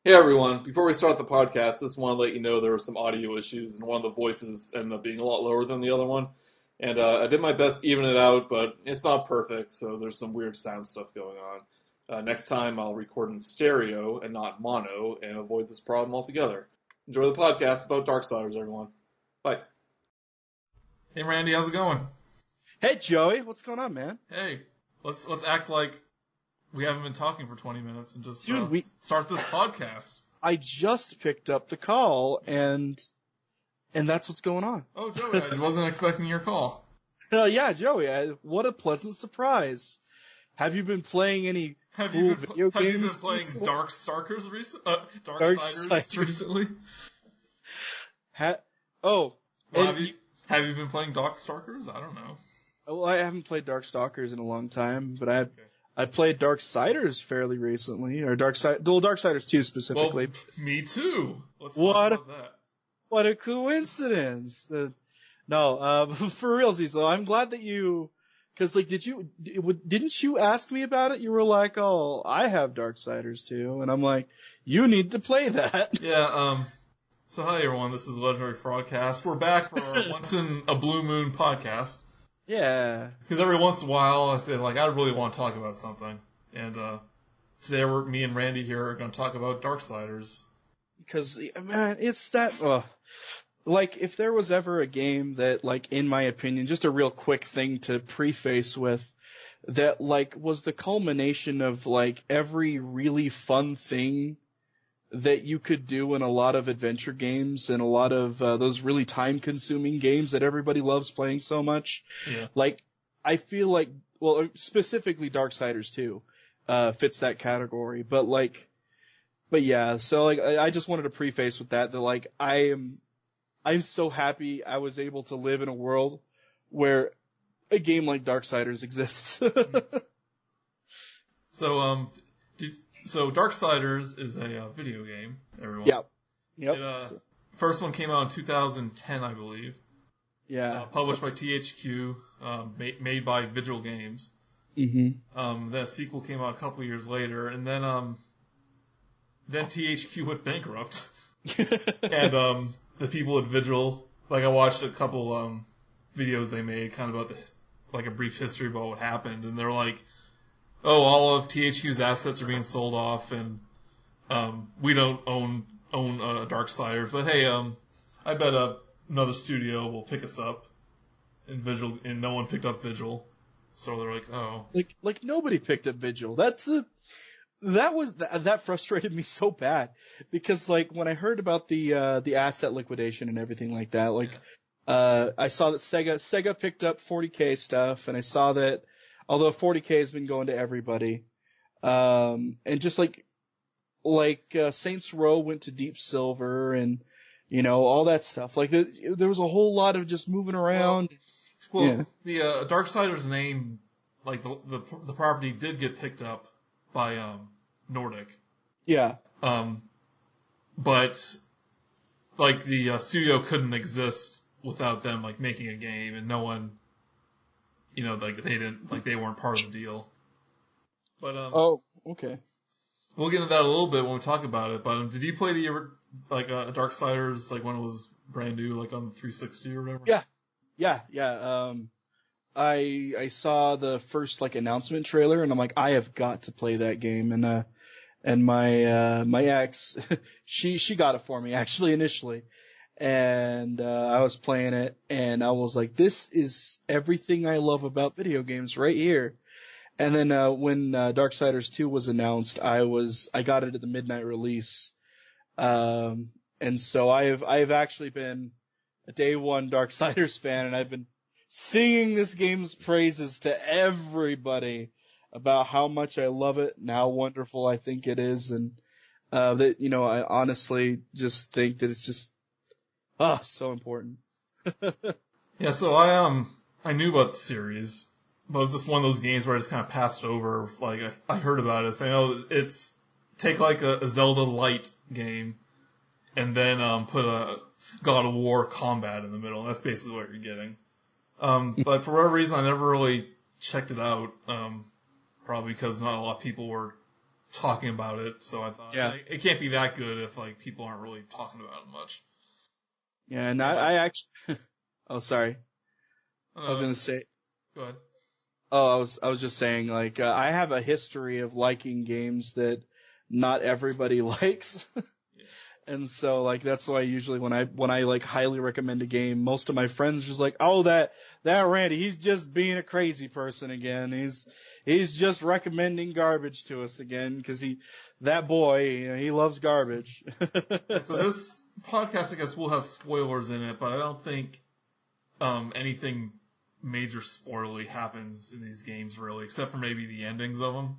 Hey everyone, before we start the podcast, just want to let you know there were some audio issues and one of the voices ended up being a lot lower than the other one. And I did my best to even it out, but it's not perfect, so there's some weird sound stuff going on. Next time I'll record in stereo and not mono and avoid this problem altogether. Enjoy the podcast about Darksiders, everyone. Bye. Hey Randy, how's it going? Hey Joey, what's going on, man? Hey, let's act like we haven't been talking for 20 minutes and just start this podcast. I just picked up the call, and that's what's going on. Oh, Joey, I wasn't expecting your call. Yeah, Joey, what a pleasant surprise. Have you been playing any cool video games? Have you been playing Darksiders recently? Have you been playing Darkstalkers? I don't know. Well, I haven't played Darkstalkers in a long time, but I played Darksiders fairly recently, or Darksiders 2 specifically. Well, me too. Let's talk about that. What a coincidence! For realsies though, I'm glad that because didn't you ask me about it? You were like, "Oh, I have Darksiders too," and I'm like, "You need to play that." Yeah. So hi everyone, this is Legendary Fraudcast. We're back for our Once in a Blue Moon podcast. Yeah. Because every once in a while I say, I really want to talk about something. And today me and Randy here are going to talk about Darksiders. Because, man, it's that... if there was ever a game that, in my opinion, just a real quick thing to preface with, that, was the culmination of, every really fun thing that you could do in a lot of adventure games and a lot of those really time-consuming games that everybody loves playing so much. Yeah. I feel specifically Darksiders 2 fits that category. But yeah, so I just wanted to preface with that I'm so happy I was able to live in a world where a game like Darksiders exists. So Darksiders is a video game, everyone. Yep. First one came out in 2010, I believe. Yeah. Published by THQ, made by Vigil Games. Mm-hmm. The sequel came out a couple years later, and then THQ went bankrupt. And the people at Vigil, I watched a couple videos they made, kind of about a brief history about what happened, and they're like, "Oh, all of THQ's assets are being sold off, and we don't own Darksiders. But hey, I bet another studio will pick us up." And and no one picked up Vigil, so they're like, "Oh." Nobody picked up Vigil. That frustrated me so bad because when I heard about the asset liquidation and everything like that, I saw that Sega picked up 40K stuff, and I saw that. Although 40K has been going to everybody, and just Saints Row went to Deep Silver, and all that stuff. There was a whole lot of just moving around. The Darksiders name, the property did get picked up by Nordic. Yeah. But the studio couldn't exist without them making a game, and no one. They weren't part of the deal. But oh, okay. We'll get into that a little bit when we talk about it. But did you play the Darksiders when it was brand new, on the 360 or whatever? Yeah. I saw the first announcement trailer, and I'm like, I have got to play that game. And my ex, she got it for me actually initially. And I was playing it, and I was like, this is everything I love about video games right here. And then when Darksiders 2 was announced, I got it at the midnight release. And so I've actually been a day one Darksiders fan, and I've been singing this game's praises to everybody about how much I love it and how wonderful I think it is. And that I honestly just think that it's just so important. Yeah, so I knew about the series, but it was just one of those games where I just kind of passed over. I heard about it, saying, it's take a Zelda light game, and then put a God of War combat in the middle. That's basically what you're getting. But for whatever reason, I never really checked it out. Probably because not a lot of people were talking about it, so I thought it can't be that good if like people aren't really talking about it much. Yeah, and I actually. Oh, sorry. I was gonna say. Go ahead. Oh, I was just saying, like, I have a history of liking games that not everybody likes. And so, like, that's why usually when I like highly recommend a game, most of my friends are just like, oh, that Randy, he's just being a crazy person again. He's just recommending garbage to us again because that boy, he loves garbage. So this podcast, I guess, will have spoilers in it, but I don't think anything major spoilerly happens in these games really, except for maybe the endings of them.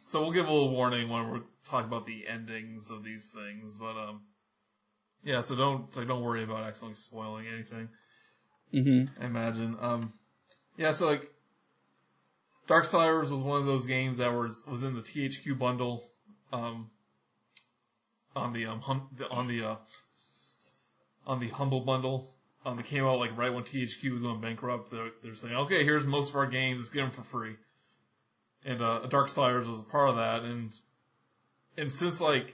So we'll give a little warning when we're talking about the endings of these things, but yeah. So don't worry about accidentally spoiling anything. Mm-hmm. I imagine. Yeah. So like, Darksiders was one of those games that was in the THQ bundle, on the Humble bundle. They came out like right when THQ was going bankrupt. They're saying, okay, here's most of our games. Let's get them for free. And Darksiders was a part of that. And since like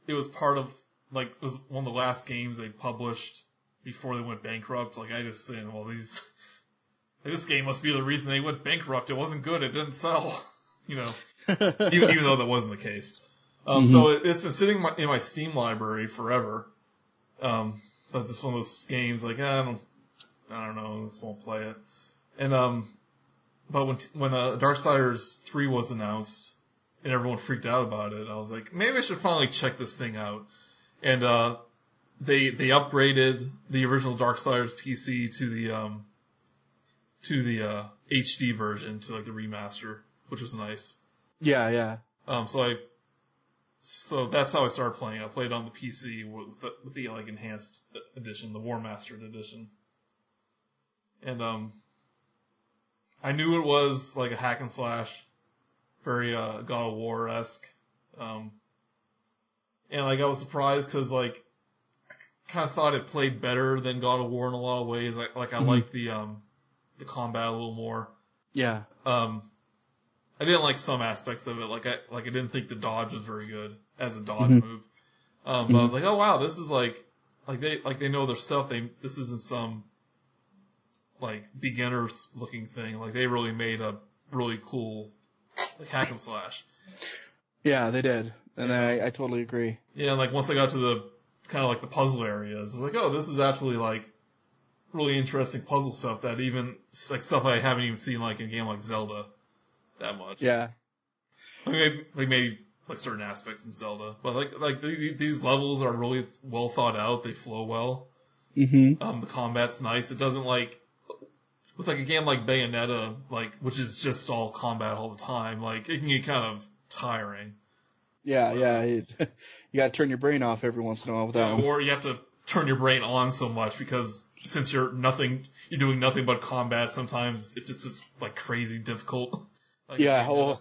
it was part of like it was one of the last games they published before they went bankrupt, like I just saying, well, this game must be the reason they went bankrupt. It wasn't good. It didn't sell. Even though that wasn't the case. So it's been sitting in my Steam library forever. That's just one of those games like, I don't know, I just won't play it. And, but when Darksiders 3 was announced and everyone freaked out about it, I was like, maybe I should finally check this thing out. And, they upgraded the original Darksiders PC to the HD version, to like the remaster, which was nice. Yeah. So that's how I started playing. I played on the PC with the like enhanced edition, the War Mastered edition. And I knew it was like a hack and slash, very God of War-esque. And like I was surprised because like I kind of thought it played better than God of War in a lot of ways. I liked the combat a little more. Yeah. I didn't like some aspects of it. Like I didn't think the dodge was very good as a dodge move. But I was like, oh wow, this is like they know their stuff. This isn't some like beginners looking thing. Like they really made a really cool like hack and slash. Yeah, they did, and I totally agree. Yeah, and like once I got to the kind of like the puzzle areas, I was like, oh, this is actually like really interesting puzzle stuff that even like stuff I haven't even seen like in a game like Zelda that much. Yeah. I mean, maybe like certain aspects in Zelda, but like these levels are really well thought out. They flow well. Mm-hmm. The combat's nice. It doesn't like with like a game like Bayonetta, like which is just all combat all the time. Like it can get kind of tiring. Yeah. You got to turn your brain off every once in a while with that one. Or you have to turn your brain on so much because since you're doing nothing but combat. Sometimes it's like crazy difficult. Like, yeah.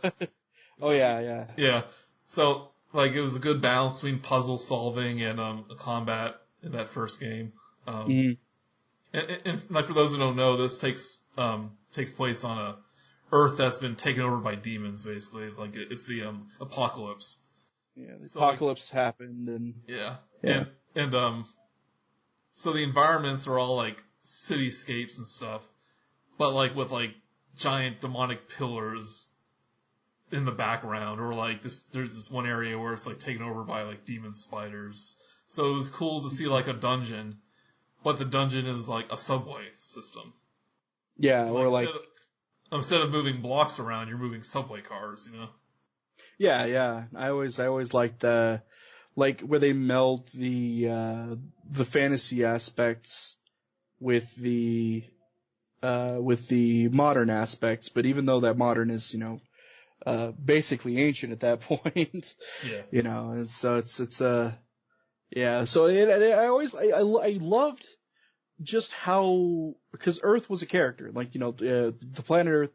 Yeah. Yeah. So like it was a good balance between puzzle solving and combat in that first game. And like for those who don't know, this takes place on a Earth that's been taken over by demons. Basically, it's like it's the apocalypse. Yeah, the apocalypse happened, and and so the environments are all like cityscapes and stuff, but like with like giant demonic pillars in the background, or like there's this one area where it's like taken over by like demon spiders. So it was cool to see like a dungeon, but the dungeon is like a subway system. Yeah, or like instead of moving blocks around, you're moving subway cars, you know? Yeah. I always liked the like where they meld the fantasy aspects with the modern aspects, but even though that modern is, basically ancient at that point. Yeah. And so it's yeah. So I loved just how, because Earth was a character, like, the planet Earth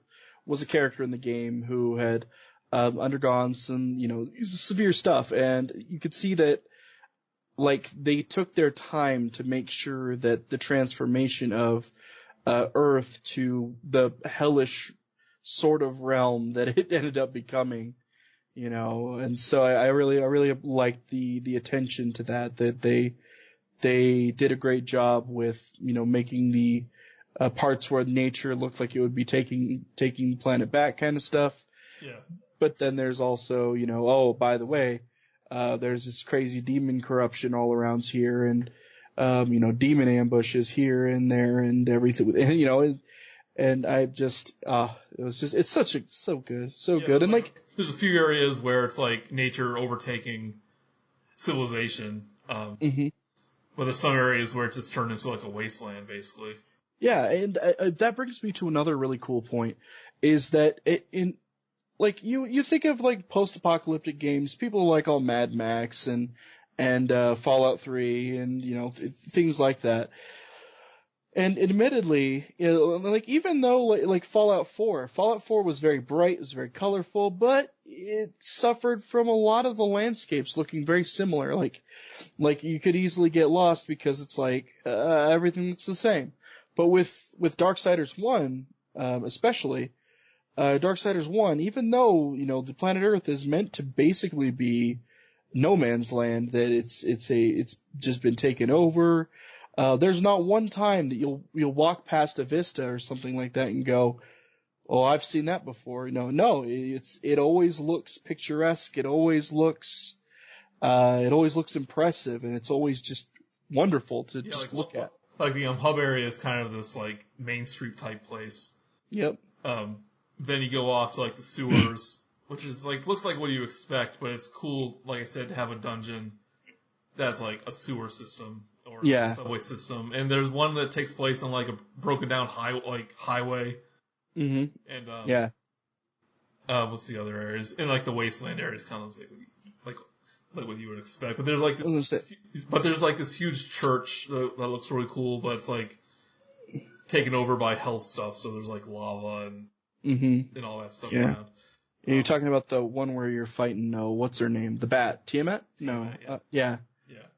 was a character in the game who had undergone some, severe stuff, and you could see that, like, they took their time to make sure that the transformation of Earth to the hellish sort of realm that it ended up becoming, and so I really liked the attention to that they did a great job with, making the parts where nature looked like it would be taking planet back kind of stuff. Yeah. But then there's also, oh, by the way, there's this crazy demon corruption all around here, and demon ambushes here and there and everything, and I just, it's so good, good. And there's a few areas where it's like nature overtaking civilization. But there's some areas where it just turned into like a wasteland, basically. Yeah, and that brings me to another really cool point, is that you think of like post-apocalyptic games, people like all Mad Max and Fallout 3 and things like that. And admittedly, even though like Fallout 4 was very bright, it was very colorful, but it suffered from a lot of the landscapes looking very similar. Like you could easily get lost because it's like everything looks the same. But with Darksiders 1, especially Darksiders 1, even though the planet Earth is meant to basically be no man's land, that it's just been taken over. There's not one time that you'll walk past a vista or something like that and go, "Oh, I've seen that before." No, it always looks picturesque. It always looks impressive, and it's always just wonderful to look at. Like the hub area is kind of this like Main Street type place. Yep. Then you go off to like the sewers, which is like looks like what you expect, but it's cool, like I said, to have a dungeon that's like a sewer system. Or a subway system, and there's one that takes place on like a broken down highway. Mm-hmm. And what's the other areas? And like the wasteland areas, kind of like what you would expect. But there's like this huge church that looks really cool, but it's like taken over by hell stuff. So there's like lava and all that stuff around. You're talking about the one where you're fighting. What's her name? The Bat. Tiamat? No. Yeah.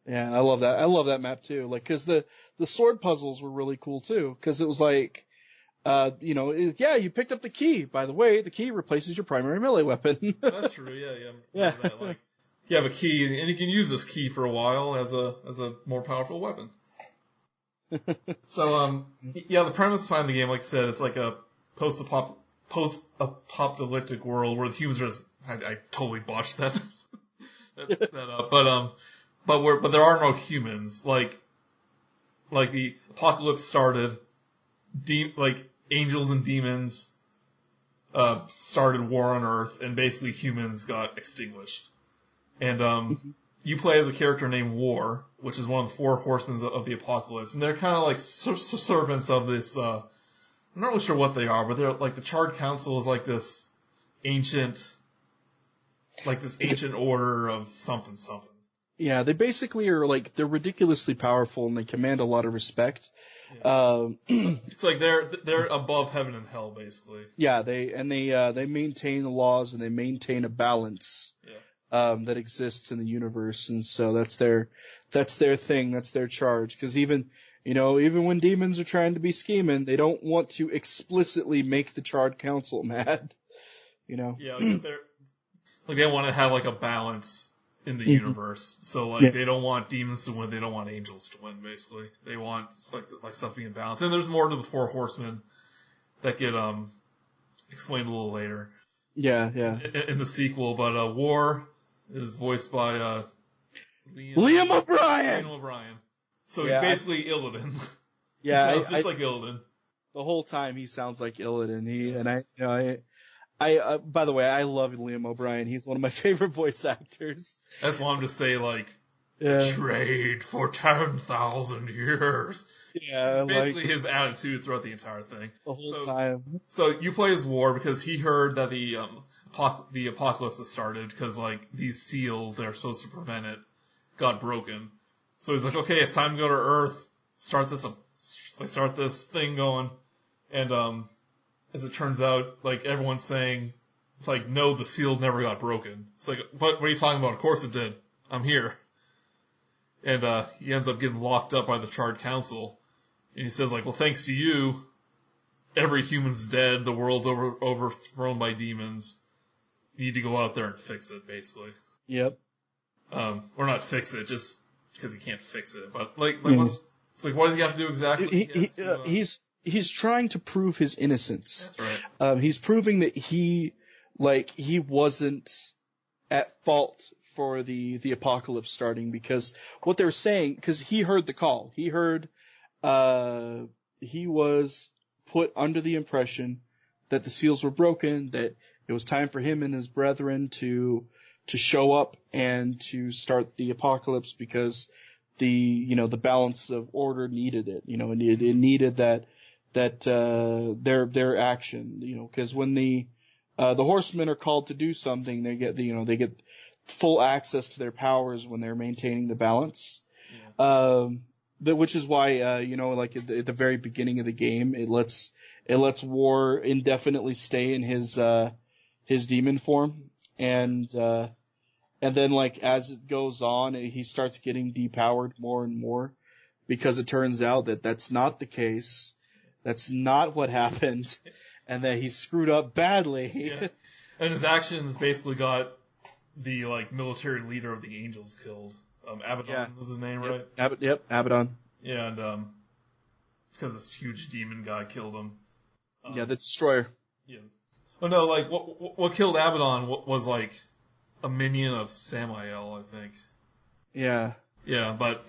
Yeah, I love that. I love that map too. Like, cause the sword puzzles were really cool too. Cause it was like, you picked up the key. By the way, the key replaces your primary melee weapon. That's true. Yeah. That. Like, you have a key and you can use this key for a while as a more powerful weapon. So, the premise behind the game, like I said, it's like a post-apocalyptic world where the humans are just, I totally botched that up, but there are no humans. Like the apocalypse started, angels and demons started war on Earth, and basically humans got extinguished. And you play as a character named War, which is one of the four horsemen of the apocalypse, and they're kind of like servants of this. I'm not really sure what they are, but they're like the Charred Council is like this ancient order of something. Yeah, they basically are like, they're ridiculously powerful and they command a lot of respect. Yeah. It's like they're above heaven and hell, basically. Yeah, they maintain the laws and they maintain a balance that exists in the universe, and so that's their thing, that's their charge. Because even when demons are trying to be scheming, they don't want to explicitly make the Charred Council mad. Yeah, they want to have like a balance in the universe. So they don't want demons to win, they don't want angels to win, basically. They want like stuff being balanced. And there's more to the Four Horsemen that get explained a little later. Yeah. In the sequel, but War is voiced by Liam O'Brien. So he's basically Illidan. Yeah, he sounds just like Illidan. The whole time he sounds like Illidan. I by the way, I love Liam O'Brien. He's one of my favorite voice actors. I just want him to say, trade for 10,000 years. Yeah, basically his attitude throughout the entire thing. The whole time. So you play as War because he heard that the apocalypse has started because, these seals that are supposed to prevent it got broken. So he's like, okay, it's time to go to Earth, start this thing going. And, as it turns out, everyone's saying, no, the seals never got broken. It's like, what are you talking about? Of course it did. I'm here. And, he ends up getting locked up by the Charred Council. And he says, well, thanks to you, every human's dead, the world's overthrown by demons. you need to go out there and fix it, basically. Yep. Or not fix it, just because he can't fix it. But what's it's like, what does he have to do exactly? He's trying to prove his innocence. That's right. He's proving that he wasn't at fault for the apocalypse starting, because what they're saying, because he heard the call. He heard, he was put under the impression that the seals were broken, that it was time for him and his brethren to show up and to start the apocalypse, because the balance of order needed it, and it needed that their action, because when the horsemen are called to do something, they get full access to their powers when they're maintaining the balance. Yeah. Which is why, like at the very beginning of the game, it lets War indefinitely stay in his demon form, and then like as it goes on, he starts getting depowered more and more, because it turns out that that's not the case. That's not what happened, and that he screwed up badly. Yeah. And his actions basically got the military leader of the Angels killed. Abaddon was his name, right? Abaddon. Yeah, and because this huge demon guy killed him. The Destroyer. Yeah. Oh no, what killed Abaddon was a minion of Samael, I think. Yeah. Yeah, but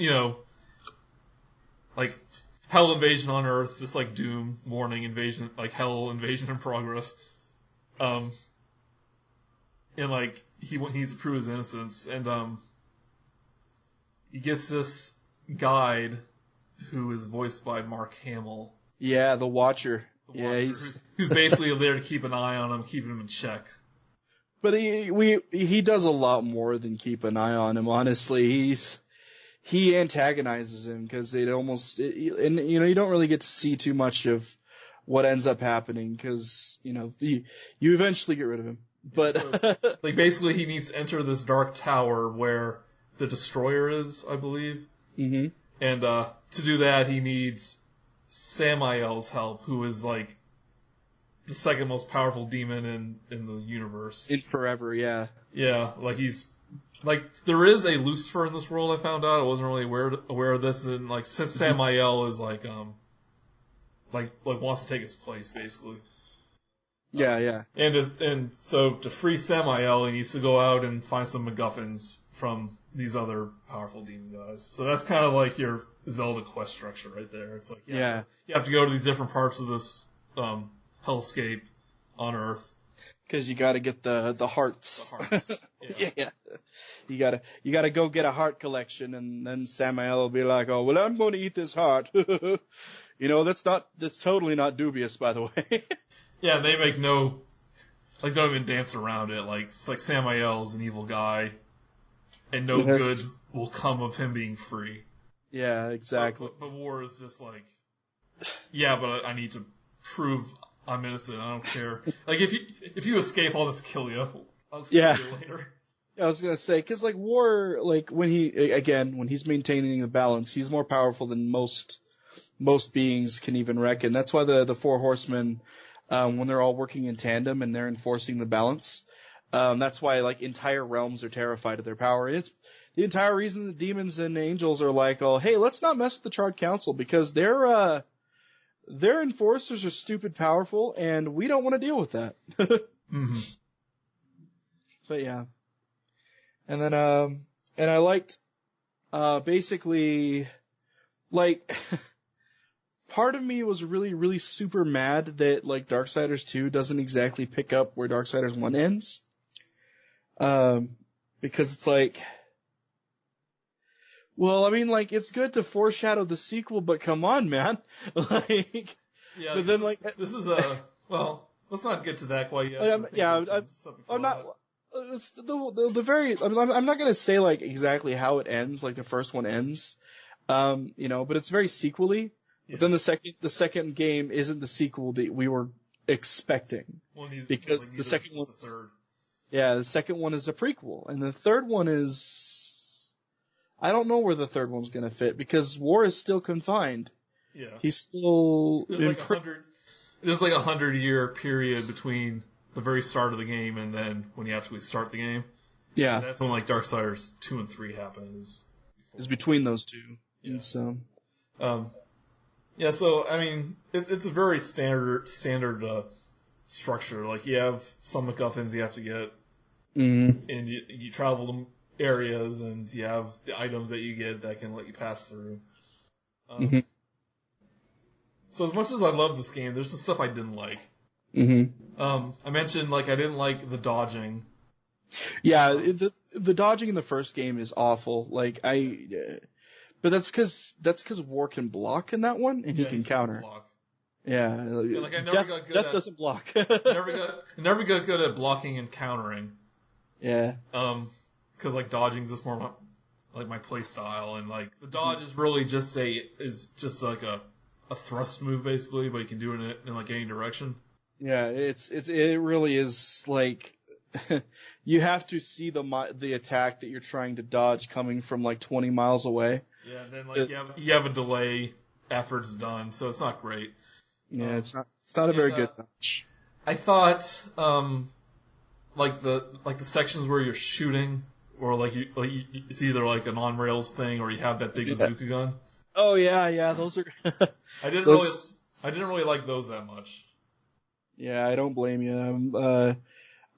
Hell invasion on Earth, just like Doom, warning invasion, Hell invasion in progress. And he needs to prove his innocence, and he gets this guide who is voiced by Mark Hamill. Yeah, the Watcher. Who's basically there to keep an eye on him, keep him in check. But he does a lot more than keep an eye on him. Honestly, he antagonizes him, because you don't really get to see too much of what ends up happening, because you eventually get rid of him. But so, basically, he needs to enter this dark tower where the Destroyer is, I believe. Mm-hmm. And to do that, he needs Samael's help, who is the second most powerful demon in the universe. In forever, yeah. Yeah, he's there is a Lucifer in this world. I found out. I wasn't really aware of this. And since Samael is wants to take his place, basically. Yeah. And so to free Samael, he needs to go out and find some MacGuffins from these other powerful demon guys. So that's kind of your Zelda quest structure right there. It's you have to go to these different parts of this hellscape on Earth. Because you got to get the hearts. The hearts. Yeah. You gotta go get a heart collection, and then Samael will be like, "Oh, well, I'm going to eat this heart." That's totally not dubious, by the way. Yeah, they make don't even dance around it. Samael's an evil guy, and no good will come of him being free. Yeah, exactly. But War is just yeah, but I need to prove I'm innocent. I don't care. If you escape, I'll just kill you. I'll just kill you later. I was gonna say, because War, when he's maintaining the balance, he's more powerful than most beings can even reckon. That's why the four horsemen, when they're all working in tandem and they're enforcing the balance, that's why entire realms are terrified of their power. And it's the entire reason the demons and angels are "Oh, hey, let's not mess with the Charred Council, because their enforcers are stupid powerful, and we don't want to deal with that." Mm-hmm. But yeah. And then, and I liked, basically, part of me was really, really super mad that, Darksiders 2 doesn't exactly pick up where Darksiders 1 ends. Because it's well, I mean, it's good to foreshadow the sequel, but come on, man. Yeah, but then, this is well, let's not get to that quite yet. I'm not. The very, I'm not gonna say exactly how it ends, the first one ends, but it's very sequel-y. Yeah. But then the second game isn't the sequel that we were expecting, because the second one, the second one is a prequel, and the third one is, I don't know where the third one's gonna fit, because War is still confined. Yeah, he's still there's 100-year period between the very start of the game and then when you actually start the game. Yeah. And that's when like Darksiders 2 and 3 happens. It's between those two. Yeah. And so. Yeah, so I mean, it's a very standard structure. Like you have some MacGuffins you have to get, and you travel to areas, and you have the items that you get that can let you pass through. So as much as I love this game, there's some stuff I didn't like. I mentioned like I didn't like the dodging. Yeah, the dodging in the first game is awful. Like but that's because War can block in that one, and he can counter. Block. Yeah, like I never Death, got good Death at, doesn't block. never got good at blocking and countering. Yeah. Because like dodging is just more like my play style, and like the dodge is really just like a thrust move basically, but you can do it in like any direction. Yeah, it really is like you have to see the attack that you're trying to dodge coming from like 20 miles away. Yeah, and then like you have a delay after it's done, so it's not great. Yeah, it's not a very good dodge. I thought like the sections where you're shooting, or it's either like an on rails thing, or you have that big bazooka gun. Oh yeah, those are. I didn't really like those that much. Yeah, I don't blame you.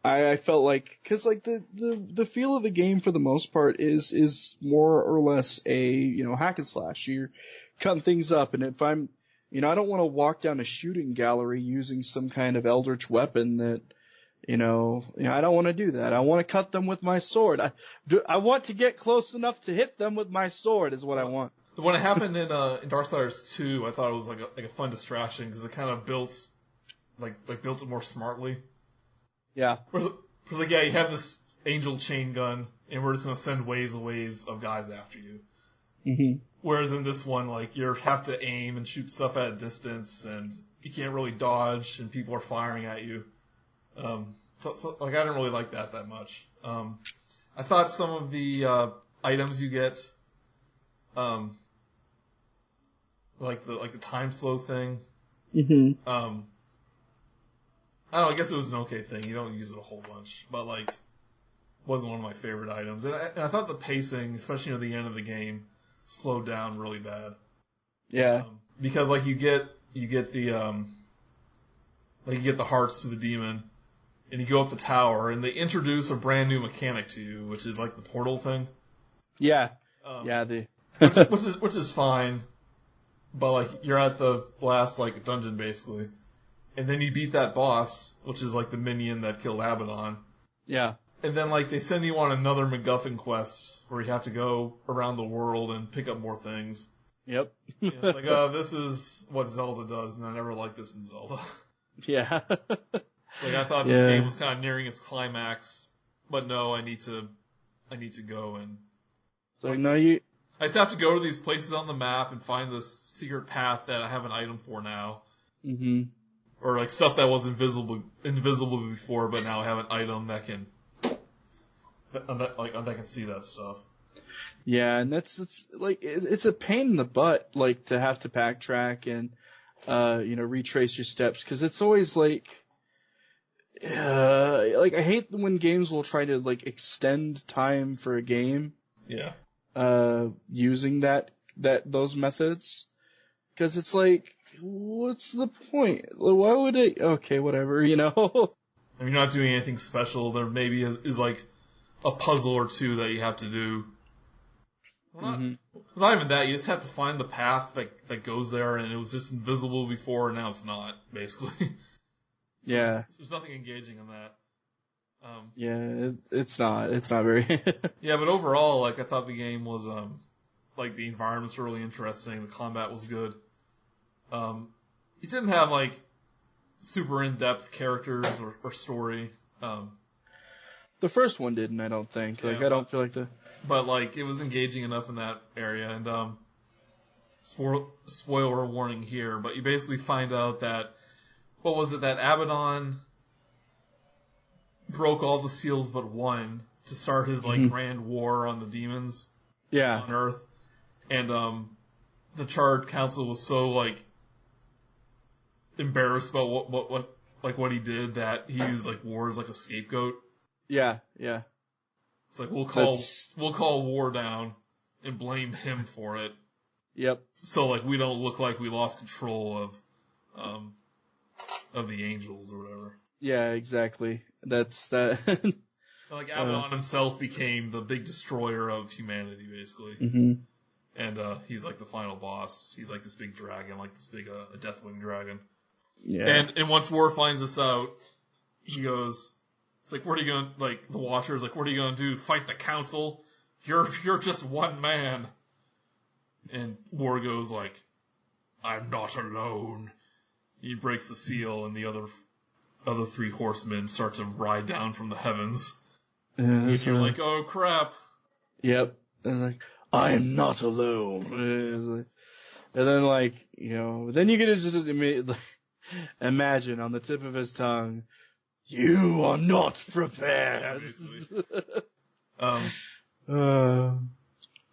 I felt like, cause like the feel of the game for the most part is more or less a, hack and slash. You're cutting things up, and if I'm, I don't want to walk down a shooting gallery using some kind of eldritch weapon that, I don't want to do that. I want to cut them with my sword. I want to get close enough to hit them with my sword is what I want. When it happened in Darksiders 2, I thought it was like a fun distraction because it kind of built it more smartly. Yeah. Whereas like, you have this angel chain gun, and we're just going to send waves of guys after you. Mm-hmm. Whereas in this one, like, you have to aim and shoot stuff at a distance, and you can't really dodge, and people are firing at you. So like, I didn't really like that much. I thought some of the items you get, like the time slow thing, I don't know, I guess it was an okay thing. You don't use it a whole bunch, but like, wasn't one of my favorite items. And I thought the pacing, especially near the end of the game, slowed down really bad. Yeah. Because like you get the hearts to the demon, and you go up the tower, and they introduce a brand new mechanic to you, which is like the portal thing. Yeah. Which is fine, but like you're at the last like dungeon basically. And then you beat that boss, which is like the minion that killed Abaddon. Yeah. And then like they send you on another MacGuffin quest where you have to go around the world and pick up more things. Yep. And it's like, oh, this is what Zelda does, and I never liked this in Zelda. Yeah. Like I thought this game was kind of nearing its climax, but no, I need to go and. So like, no, you. I just have to go to these places on the map and find this secret path that I have an item for now. Mm-hmm. Or like stuff that was invisible before, but now I have an item that can see that stuff. Yeah, and it's like it's a pain in the butt, like to have to backtrack and retrace your steps, because it's always like I hate when games will try to like extend time for a game. Yeah. Using those methods, because it's like, what's the point? Why would it? Okay, whatever, I mean, you're not doing anything special. There maybe is like a puzzle or two that you have to do. Well, not even that. You just have to find the path that goes there, and it was just invisible before, and now it's not, basically. Yeah. There's nothing engaging in that. It's not very. Yeah, but overall, like, I thought the game was, like, the environments were really interesting. The combat was good. It didn't have, like, super in-depth characters or story. The first one didn't, I don't think. Yeah, I don't feel like But, like, it was engaging enough in that area. And, spoiler warning here, but you basically find out that, what was it, that Abaddon broke all the seals but one to start his, like, grand war on the demons on Earth. And, the Charred Council was so, like, embarrassed about what like what he did, that he used like War as like a scapegoat. Yeah. It's like we'll call War down and blame him for it. Yep. So like we don't look like we lost control of the angels or whatever. Yeah, exactly. That's that. Like Abaddon himself became the big destroyer of humanity, basically. Mm-hmm. And he's like the final boss. He's like this big dragon, like this big Deathwing dragon. Yeah. And once War finds this out, he goes, it's like, what are you going to, like, the Watcher's like, what are you going to do? Fight the Council? You're just one man. And War goes like, I'm not alone. He breaks the seal, and the other three horsemen start to ride down from the heavens. And you're like, oh crap. Yep. And like, I am not alone. And then like, then you can just imagine on the tip of his tongue, you are not prepared.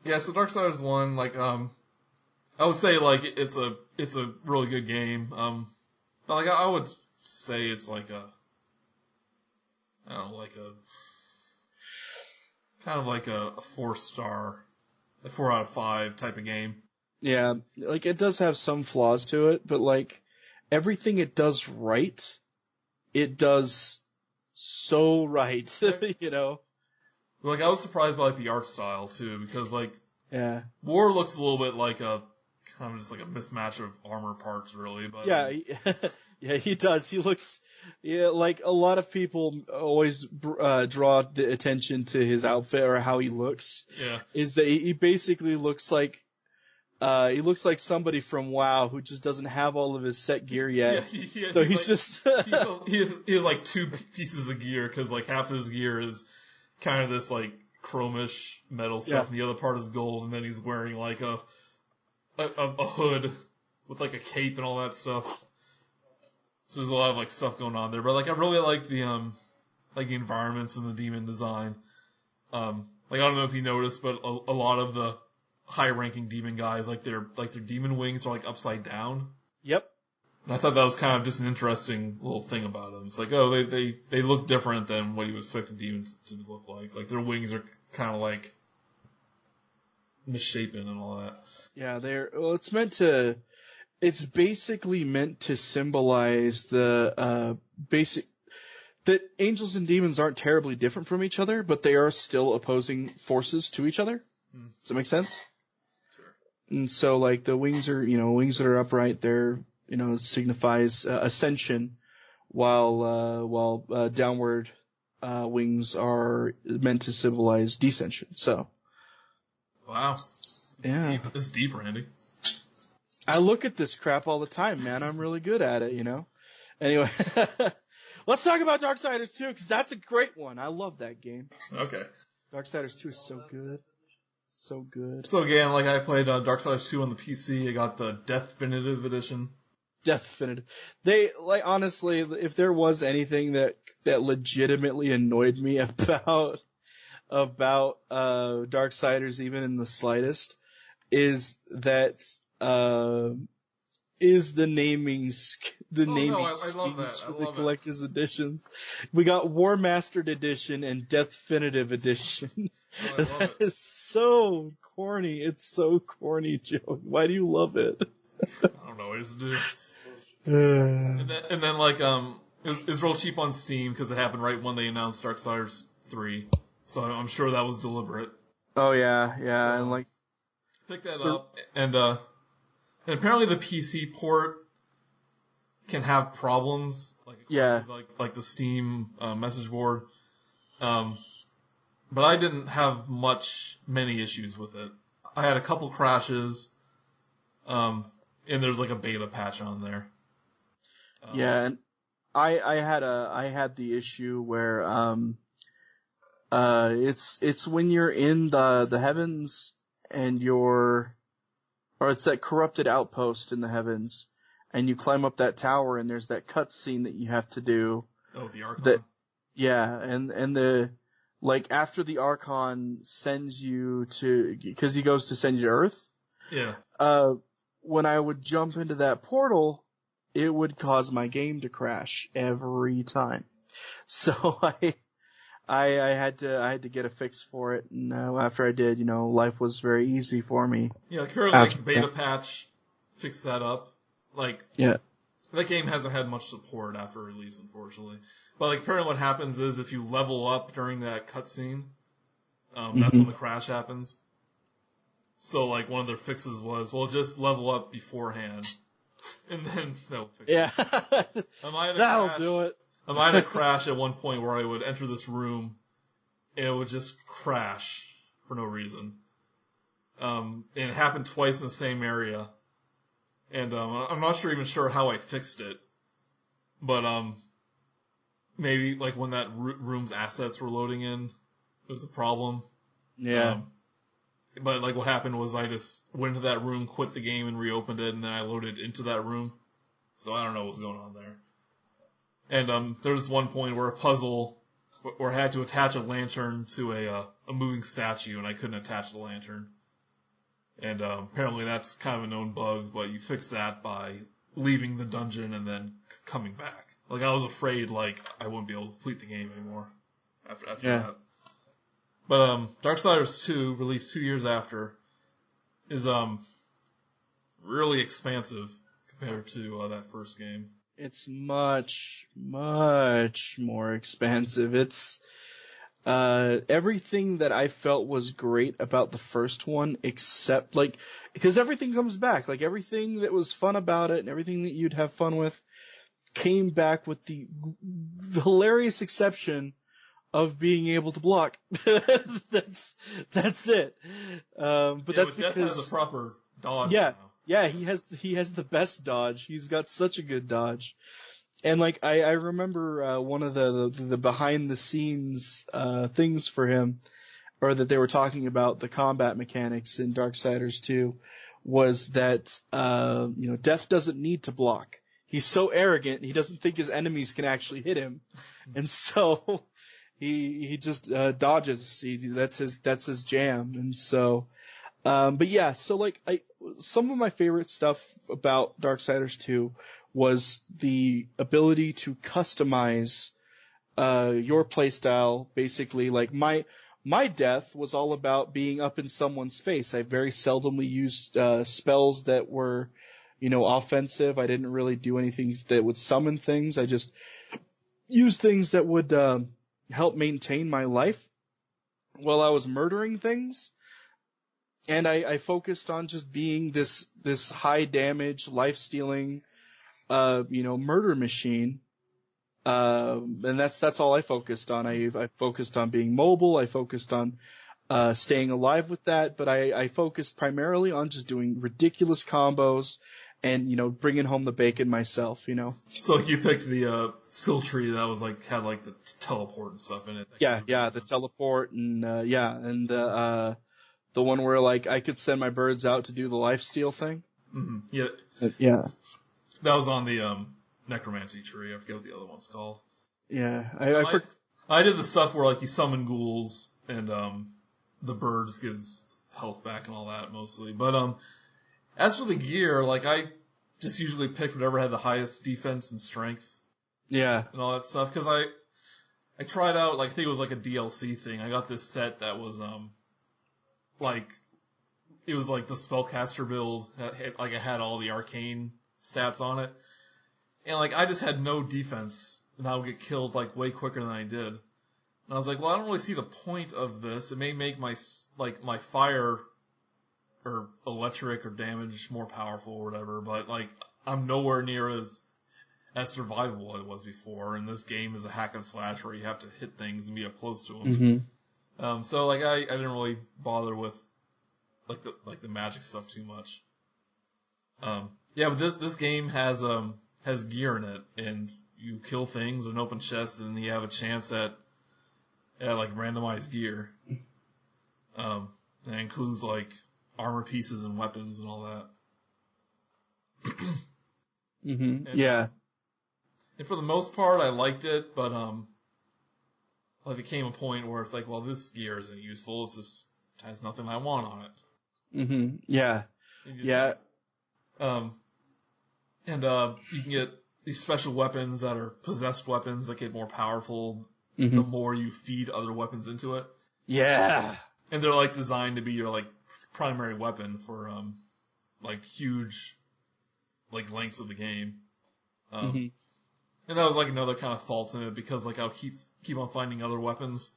Yeah, so Darksiders 1, like, I would say, like, it's a really good game. But, like, I would say it's like I don't know, like kind of like a 4-star, a 4 out of 5 type of game. Yeah, like, it does have some flaws to it, but, like, everything it does right, it does so right, Like, I was surprised by, like, the art style, too, because, like, yeah. War looks a little bit like kind of just like a mismatch of armor parts, really. But yeah, yeah, he does. He looks, like a lot of people always draw the attention to his outfit or how he looks. Yeah, is that he basically looks like somebody from WoW who just doesn't have all of his set gear yet. Yeah, so he's just he has like 2 pieces of gear, because like half of his gear is kind of this like chromish metal stuff, and the other part is gold, and then he's wearing like a hood with like a cape and all that stuff. So there's a lot of like stuff going on there, but like I really like the environments and the demon design. Like I don't know if you noticed, but a lot of the high-ranking demon guys, like their demon wings are like upside down. Yep. And I thought that was kind of just an interesting little thing about them. It's like, oh, they look different than what you would expect a demon to look like. Like their wings are kind of like misshapen and all that. Yeah, it's basically meant to symbolize the basic that angels and demons aren't terribly different from each other, but they are still opposing forces to each other. Does that make sense? Sure. And so like the wings are, wings that are upright, they're, signifies ascension, while downward wings are meant to symbolize descension. So. Wow. Yeah. It's deep, Randy. I look at this crap all the time, man. I'm really good at it, Anyway, let's talk about Darksiders 2, because that's a great one. I love that game. Okay. Darksiders 2 is so good. So good. So again, like I played Darksiders 2 on the PC. I got the Definitive Edition. Definitive. They, like, honestly, if there was anything that legitimately annoyed me about Darksiders, even in the slightest, is that is the naming schemes for the collector's editions. We got War Mastered Edition and Definitive Edition. Oh, I love that is so corny. It's so corny, Joe. Why do you love it? I don't know. I just do. And then like it was real cheap on Steam because it happened right when they announced Darksiders 3. So I'm sure that was deliberate. Oh yeah, yeah, so, and like pick that up, and apparently the PC port can have problems, like the Steam message board. But I didn't have many issues with it. I had a couple crashes, and there's like a beta patch on there. Yeah, and I had the issue where it's when you're in the heavens and or it's that corrupted outpost in the heavens, and you climb up that tower and there's that cutscene that you have to do. Oh, the Archon. And the like after the Archon sends you because he goes to send you to Earth. Yeah. When I would jump into that portal, it would cause my game to crash every time. So I had to get a fix for it, and after I did, life was very easy for me. Yeah, apparently like beta patch fixed that up. Like, yeah, that game hasn't had much support after release, unfortunately. But like, apparently what happens is if you level up during that cutscene, that's when the crash happens. So like, one of their fixes was, well, just level up beforehand, and then they'll fix it. That'll do it. I might have crashed at one point where I would enter this room, and it would just crash for no reason. And it happened twice in the same area. And I'm not even sure how I fixed it. But maybe like when that room's assets were loading in, it was a problem. Yeah. But like what happened was I just went into that room, quit the game, and reopened it, and then I loaded into that room. So I don't know what's going on there. And there was one point where a puzzle where I had to attach a lantern to a moving statue, and I couldn't attach the lantern. And apparently that's kind of a known bug, but you fix that by leaving the dungeon and then coming back. Like, I was afraid, like, I wouldn't be able to complete the game anymore after that. But Darksiders 2, released 2 years after, is really expansive compared to that first game. It's much, much more expansive. It's everything that I felt was great about the first one, except like, because everything comes back, like everything that was fun about it and everything that you'd have fun with came back with the hilarious exception of being able to block. That's it. But that's Death because has a proper dodge. Yeah. Now. Yeah, he has the best dodge. He's got such a good dodge. And like I remember one of the behind the scenes things for him, or that they were talking about the combat mechanics in Darksiders 2, was that Death doesn't need to block. He's so arrogant, he doesn't think his enemies can actually hit him, and so he just dodges. That's his jam, and so. But yeah, so like some of my favorite stuff about Darksiders 2 was the ability to customize your playstyle. Basically, like my death was all about being up in someone's face. I very seldomly used spells that were, offensive. I didn't really do anything that would summon things. I just used things that would help maintain my life while I was murdering things. And I focused on just being this high damage, life stealing, murder machine. And that's all I focused on. I focused on being mobile. I focused on staying alive with that. But I focused primarily on just doing ridiculous combos and bringing home the bacon myself. So like you picked the skill tree that was like had like the teleport and stuff in it. Yeah, the teleport and the one where like I could send my birds out to do the lifesteal thing. Mm-hmm. Yeah. Yeah. That was on the necromancy tree. I forget what the other one's called. Yeah. I did the stuff where like you summon ghouls and the birds gives health back and all that mostly. But as for the gear, like I just usually picked whatever had the highest defense and strength. Yeah. And all that stuff because I tried out like I think it was like a DLC thing. I got this set that was it was like the spellcaster build, like it had all the arcane stats on it, and like I just had no defense, and I would get killed like way quicker than I did. And I was like, well, I don't really see the point of this. It may make my fire or electric or damage more powerful or whatever, but like I'm nowhere near as survivable as it was before. And this game is a hack and slash where you have to hit things and be up close to them. Mm-hmm. So like I didn't really bother with the magic stuff too much. But this game has gear in it, and you kill things and open chests, and you have a chance at like randomized gear. And it includes like armor pieces and weapons and all that. Mm-hmm. Yeah. And for the most part, I liked it, but like there came a point where it's like, well, this gear isn't useful. It just has nothing I want on it. Mm-hmm. Yeah. Yeah. And you can get these special weapons that are possessed weapons that get more powerful the more you feed other weapons into it. Yeah. And they're like designed to be your like primary weapon for like huge like lengths of the game. And that was like another kind of fault in it because like I'll keep on finding other weapons,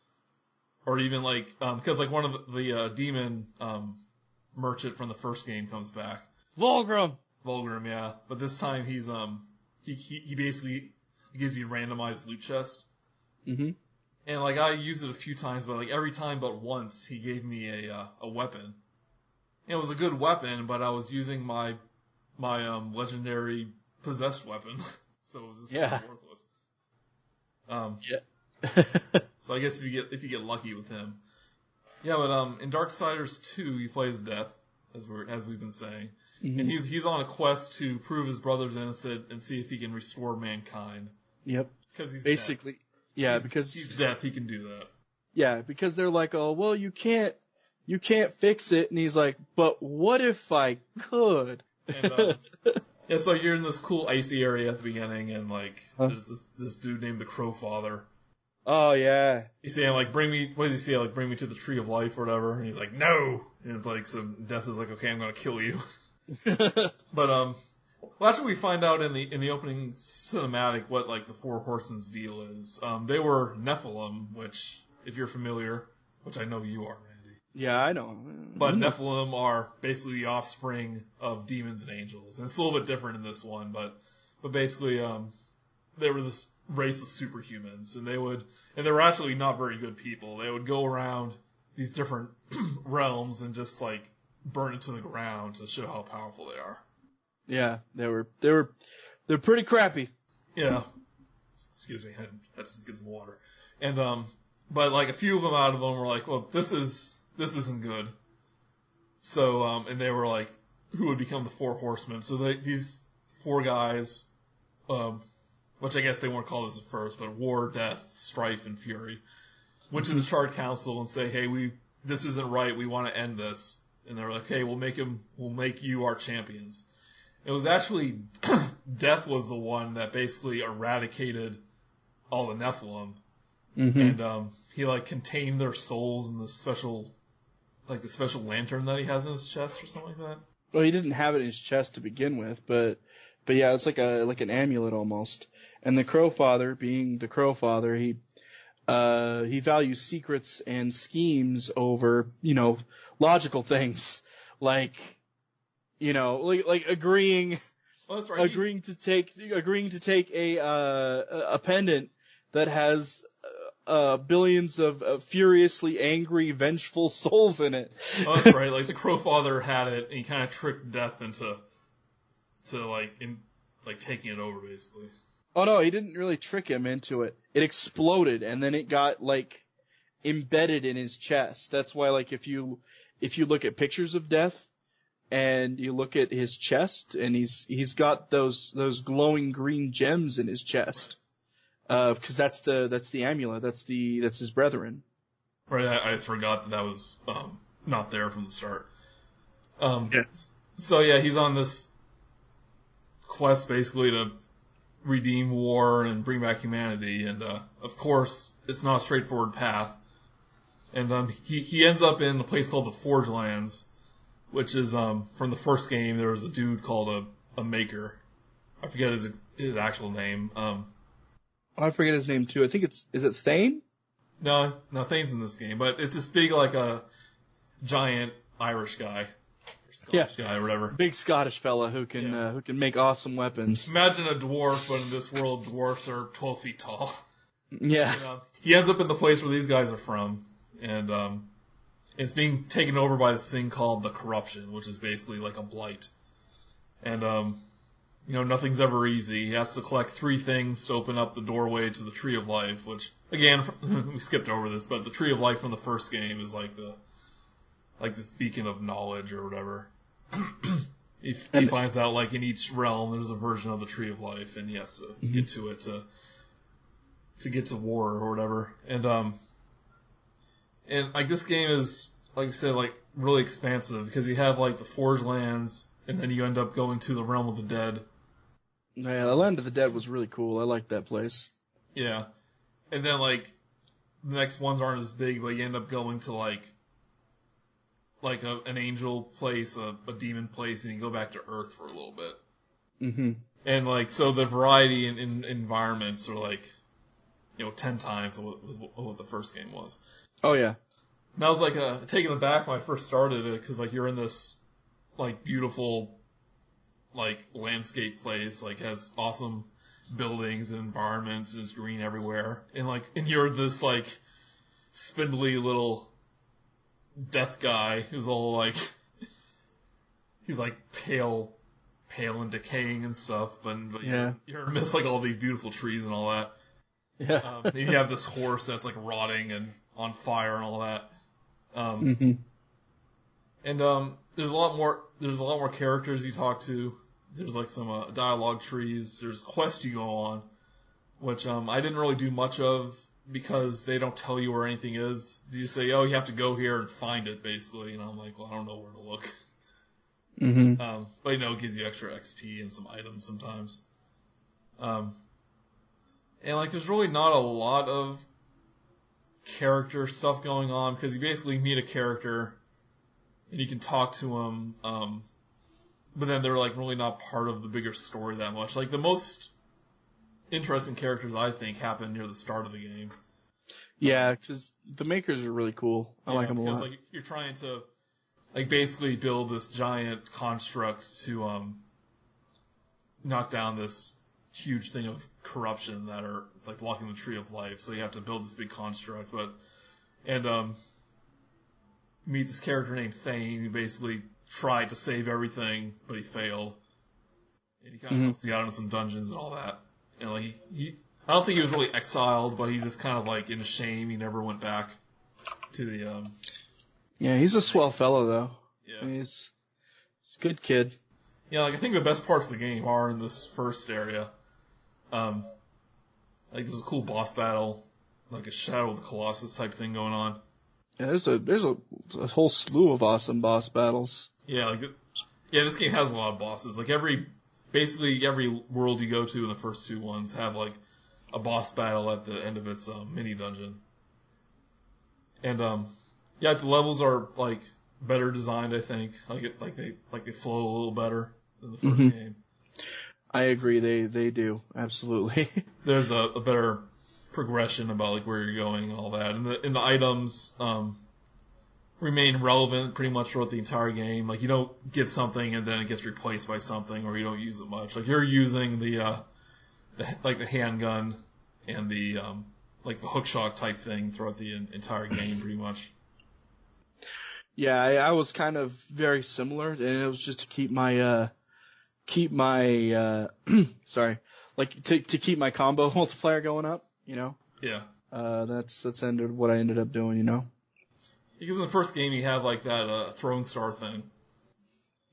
or even like because like one of the demon merchant from the first game comes back. Vulgrim, yeah. But this time he's he basically gives you randomized loot chest. And like I used it a few times, but like every time but once he gave me a weapon. It was a good weapon, but I was using my legendary possessed weapon, so it was just sort of worthless. So I guess if you get lucky with him. Yeah, but in Darksiders 2 he plays Death, as we've been saying. And he's on a quest to prove his brother's innocent and see if he can restore mankind. Yep. Because he's basically Death. because he's Death, he can do that. Yeah, because they're like, "Oh, well, you can't fix it." And he's like, "But what if I could?" And yeah, so you're in this cool icy area at the beginning, and like there's this dude named the Crowfather. Oh yeah. He's saying like, "Bring me." What does he say? Like, "Bring me to the Tree of Life" or whatever. And he's like, "No." And it's like, so Death is like, "Okay, I'm gonna kill you." But well, actually, we find out in the opening cinematic what like the Four Horsemen's deal is. They were Nephilim, which, if you're familiar, which I know you are, Randy. Yeah, I know. But Nephilim are basically the offspring of demons and angels, and it's a little bit different in this one. But basically, they were this race of superhumans, and they were actually not very good people. They would go around these different realms and just like burn it to the ground to show how powerful they are. Yeah, they're pretty crappy. Yeah. Excuse me, I had to get some water. And but like a few of them out of them were like, well, this isn't good. So and they were like, who would become the Four Horsemen? So these four guys, which I guess they weren't called this at first, but War, Death, Strife, and Fury, went to the Shard Council and say, hey, this isn't right. We want to end this. And they were like, hey, we'll make you our champions. It was actually Death was the one that basically eradicated all the Nephilim, and he like contained their souls in the special lantern that he has in his chest or something like that. Well, he didn't have it in his chest to begin with, but yeah, it's like an amulet almost. And the Crowfather, being the Crowfather, he values secrets and schemes over, logical things, like agreeing. Oh, that's right. Agreeing to take a pendant that has billions of furiously angry, vengeful souls in it. Oh, that's right. Like the Crowfather had it, and he kind of tricked Death into taking it over, basically. Oh no, he didn't really trick him into it. It exploded, and then it got embedded in his chest. That's why if you look at pictures of Death, and you look at his chest, and he's got those glowing green gems in his chest, because that's the amulet, that's his brethren. Right, I forgot that was not there from the start. So yeah, he's on this quest basically to redeem war and bring back humanity, and of course it's not a straightforward path. And he ends up in a place called the Forge Lands, which is from the first game. There was a dude called a Maker. I forget his actual name. I forget his name too. I think is it Thane? No, Thane's in this game, but it's this big a giant Irish guy. Scottish guy or whatever. Big Scottish fella who can make awesome weapons. Imagine a dwarf, but in this world dwarfs are 12 feet tall. Yeah. He ends up in the place where these guys are from, and it's being taken over by this thing called the Corruption, which is basically like a blight. And nothing's ever easy. He has to collect 3 things to open up the doorway to the Tree of Life, which again we skipped over this, but the Tree of Life from the first game is like this beacon of knowledge or whatever. He finds out in each realm there's a version of the Tree of Life, and he has to get to it to get to war or whatever. And this game is, like we said, really expansive, because you have the Forge Lands, and then you end up going to the Realm of the Dead, Yeah, the Land of the Dead was really cool. I liked that place. Yeah. And then, like, the next ones aren't as big, but you end up going to, like an angel place, a demon place, and you go back to Earth for a little bit. Mm-hmm. And, like, so the variety in environments are, like, 10 times what the first game was. Oh, yeah. And I was, like, taken aback when I first started it, because, like, you're in this, like, beautiful, like, landscape place, like, has awesome buildings and environments, and it's green everywhere. And you're this, like, spindly little death guy who's all, like, he's, like, pale and decaying and stuff, but Yeah. you're amidst, like, all these beautiful trees and all that. Yeah. And you have this horse that's, like, rotting and on fire and all that. Mm-hmm. And there's a lot more characters you talk to. There's like some dialogue trees. There's quests you go on, which I didn't really do much of because they don't tell you where anything is. You say, oh, you have to go here and find it, basically. And I'm like, well, I don't know where to look. Mm-hmm. But it gives you extra XP and some items sometimes. And like, there's really not a lot of character stuff going on because you basically meet a character and you can talk to them, but then they're like really not part of the bigger story that much. Like the most interesting characters I think happen near the start of the game. Yeah, because the makers are really cool. I like them a lot. Because like you're trying to like basically build this giant construct to knock down this huge thing of corruption it's like blocking the tree of life. So you have to build this big construct, and meet this character named Thane who basically tried to save everything, but he failed. And he kind of helps you out in some dungeons and all that. And like I don't think he was really exiled, but he just kind of like in shame he never went back to the. Yeah, he's a swell fellow though. Yeah, he's a good kid. Yeah, like I think the best parts of the game are in this first area. Like there's a cool boss battle, like a Shadow of the Colossus type thing going on. Yeah, there's a whole slew of awesome boss battles. Yeah, this game has a lot of bosses. Like basically every world you go to in the first two ones have like a boss battle at the end of its mini dungeon. And the levels are like better designed, I think. Like they flow a little better than the first game. I agree, they do, absolutely. There's a better progression about like where you're going and all that. And the items remain relevant pretty much throughout the entire game. Like you don't get something and then it gets replaced by something, or you don't use it much. Like you're using the handgun and the like the hookshot type thing throughout the entire game pretty much. Yeah, I was kind of very similar, and it was just to keep my sorry, like to keep my combo multiplier going up, Yeah. That's what I ended up doing, Because in the first game you have like that throwing star thing.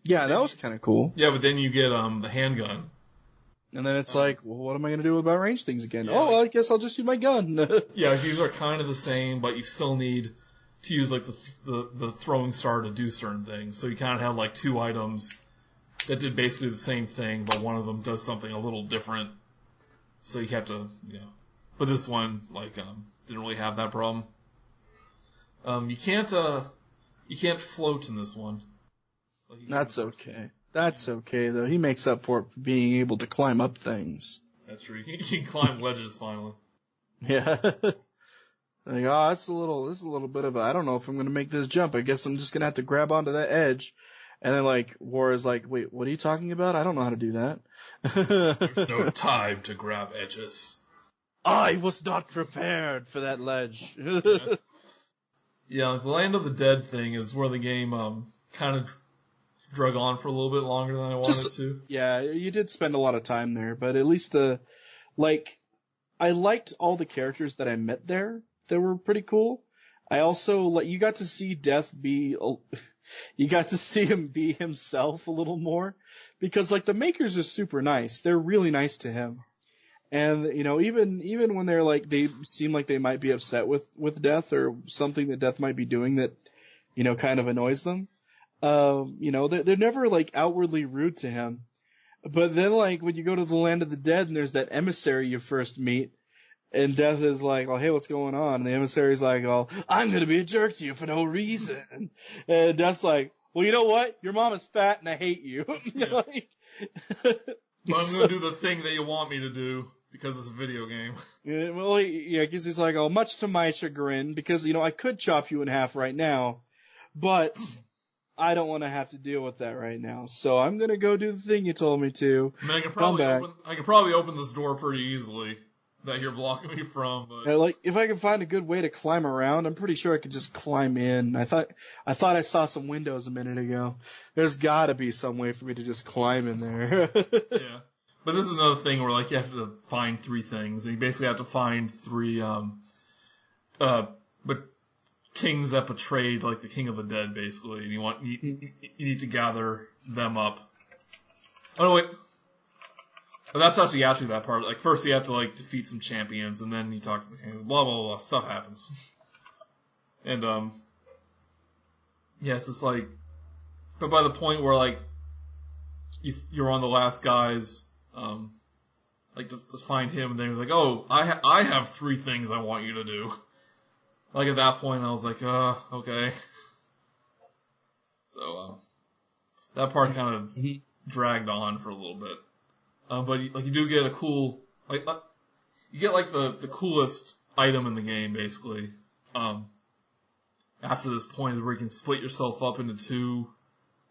Yeah, that was kind of cool. Yeah, but then you get the handgun. And then it's like, well, what am I going to do about range things again? Yeah, well, I guess I'll just use my gun. Yeah, these are kind of the same, but you still need to use like the throwing star to do certain things. So you kind of have like two items that did basically the same thing, but one of them does something a little different. So you have to, But this one, like, didn't really have that problem. You can't float in this one. Like That's okay. That's okay, though. He makes up for it for being able to climb up things. That's true. You can climb ledges finally. Yeah. Like, this is a little bit of I don't know if I'm going to make this jump. I guess I'm just going to have to grab onto that edge. And then, like, War is like, wait, what are you talking about? I don't know how to do that. There's no time to grab edges. I was not prepared for that ledge. Yeah, the Land of the Dead thing is where the game kind of drug on for a little bit longer than I wanted it to. Yeah, you did spend a lot of time there, but at least I liked all the characters that I met there. They were pretty cool. I also you got to see Death you got to see him be himself a little more, because like the makers are super nice. They're really nice to him. And, even when they're like, they seem like they might be upset with Death or something that Death might be doing that, kind of annoys them. They're never like outwardly rude to him. But then, like, when you go to the land of the dead and there's that emissary you first meet, and Death is like, oh, hey, what's going on? And the emissary's like, oh, I'm gonna be a jerk to you for no reason. And Death's like, well, you know what? Your mom is fat and I hate you. Yeah. Like, But I'm gonna do the thing that you want me to do because it's a video game. yeah, well, I guess he's like, oh, much to my chagrin, because, I could chop you in half right now, but I don't want to have to deal with that right now. So I'm gonna go do the thing you told me to. I mean, I can Come probably open this door pretty easily that you're blocking me from, but Yeah, like, if I can find a good way to climb around, I'm pretty sure I could just climb in. I thought I saw some windows a minute ago. There's gotta be some way for me to just climb in there. yeah. But this is another thing where, like, you have to find 3 things, and you basically have to find 3, but kings that betrayed, like, the king of the dead, basically, and you need to gather them up. Oh, no, wait. But that's actually that part. Like, first you have to, like, defeat some champions, and then you talk to the king, blah, blah, blah, stuff happens. And, yeah, it's just like, but by the point where, like, you're on the last guys, like, to find him, and then he was like, oh, I have 3 things I want you to do. Like, at that point, I was like, okay. So, that part kind of dragged on for a little bit. But you do get a cool, you get like the coolest item in the game basically. After this point is where you can split yourself up into 2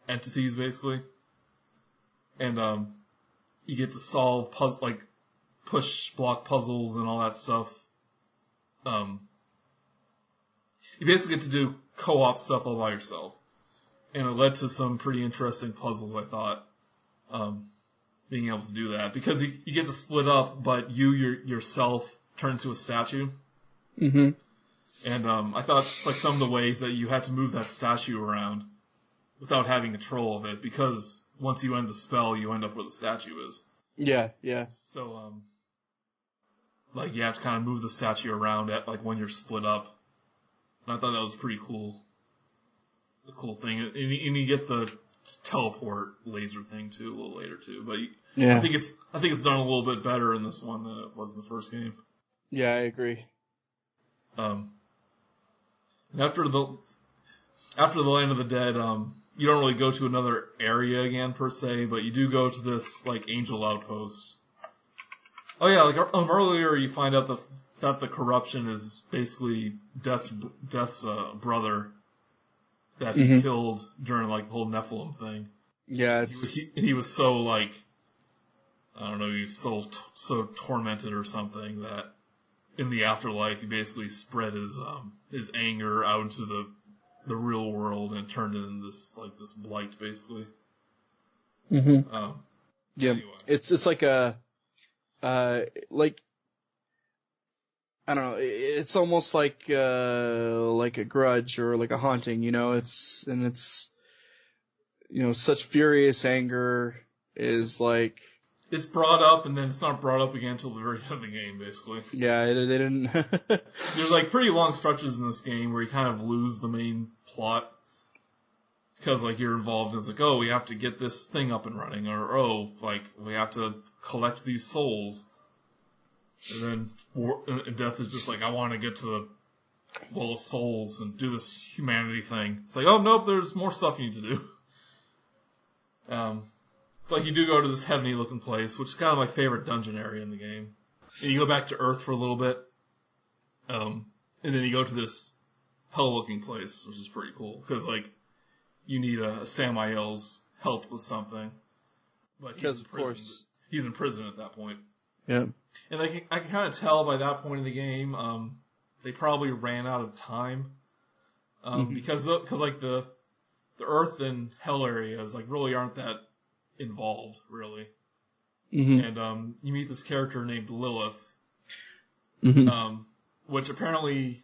entities basically, and you get to solve push block puzzles and all that stuff. You basically get to do co-op stuff all by yourself, and it led to some pretty interesting puzzles I thought. Being able to do that, because you get to split up, but yourself turn into a statue. Mm-hmm. And I thought like some of the ways that you had to move that statue around without having control of it, because once you end the spell, you end up where the statue is. Yeah, yeah. So like you have to kind of move the statue around at like when you're split up. And I thought that was pretty cool. The cool thing, and you get the teleport laser thing too a little later too, but Yeah. I think it's done a little bit better in this one than it was in the first game. Yeah, I agree. And after the Land of the Dead, you don't really go to another area again per se, but you do go to this like angel outpost. Oh yeah, like earlier you find out that the corruption is basically Death's brother that he killed during like the whole Nephilim thing. Yeah, he was so like, I don't know, he was so tormented or something that in the afterlife he basically spread his anger out into the real world and turned it into this blight basically. Mm-hmm. Yeah, anyway. it's like a like, I don't know. It's almost like a grudge or like a haunting, It's such furious anger is like. It's brought up and then it's not brought up again until the very end of the game, basically. Yeah, they didn't. There's like pretty long stretches in this game where you kind of lose the main plot because like you're involved in it's like, oh, we have to get this thing up and running, or oh, like we have to collect these souls. And then Death is just like, I want to get to the Well of Souls and do this humanity thing. It's like, oh, nope, there's more stuff you need to do. It's like you do go to this heavenly-looking place, which is kind of my favorite dungeon area in the game. And you go back to Earth for a little bit, and then you go to this hell-looking place, which is pretty cool, because, like, you need Samael's help with something. But because, of course. He's in prison at that point. Yeah. And I can kind of tell by that point in the game, they probably ran out of time, because like the Earth and Hell areas like really aren't that involved really, and you meet this character named Lilith, which apparently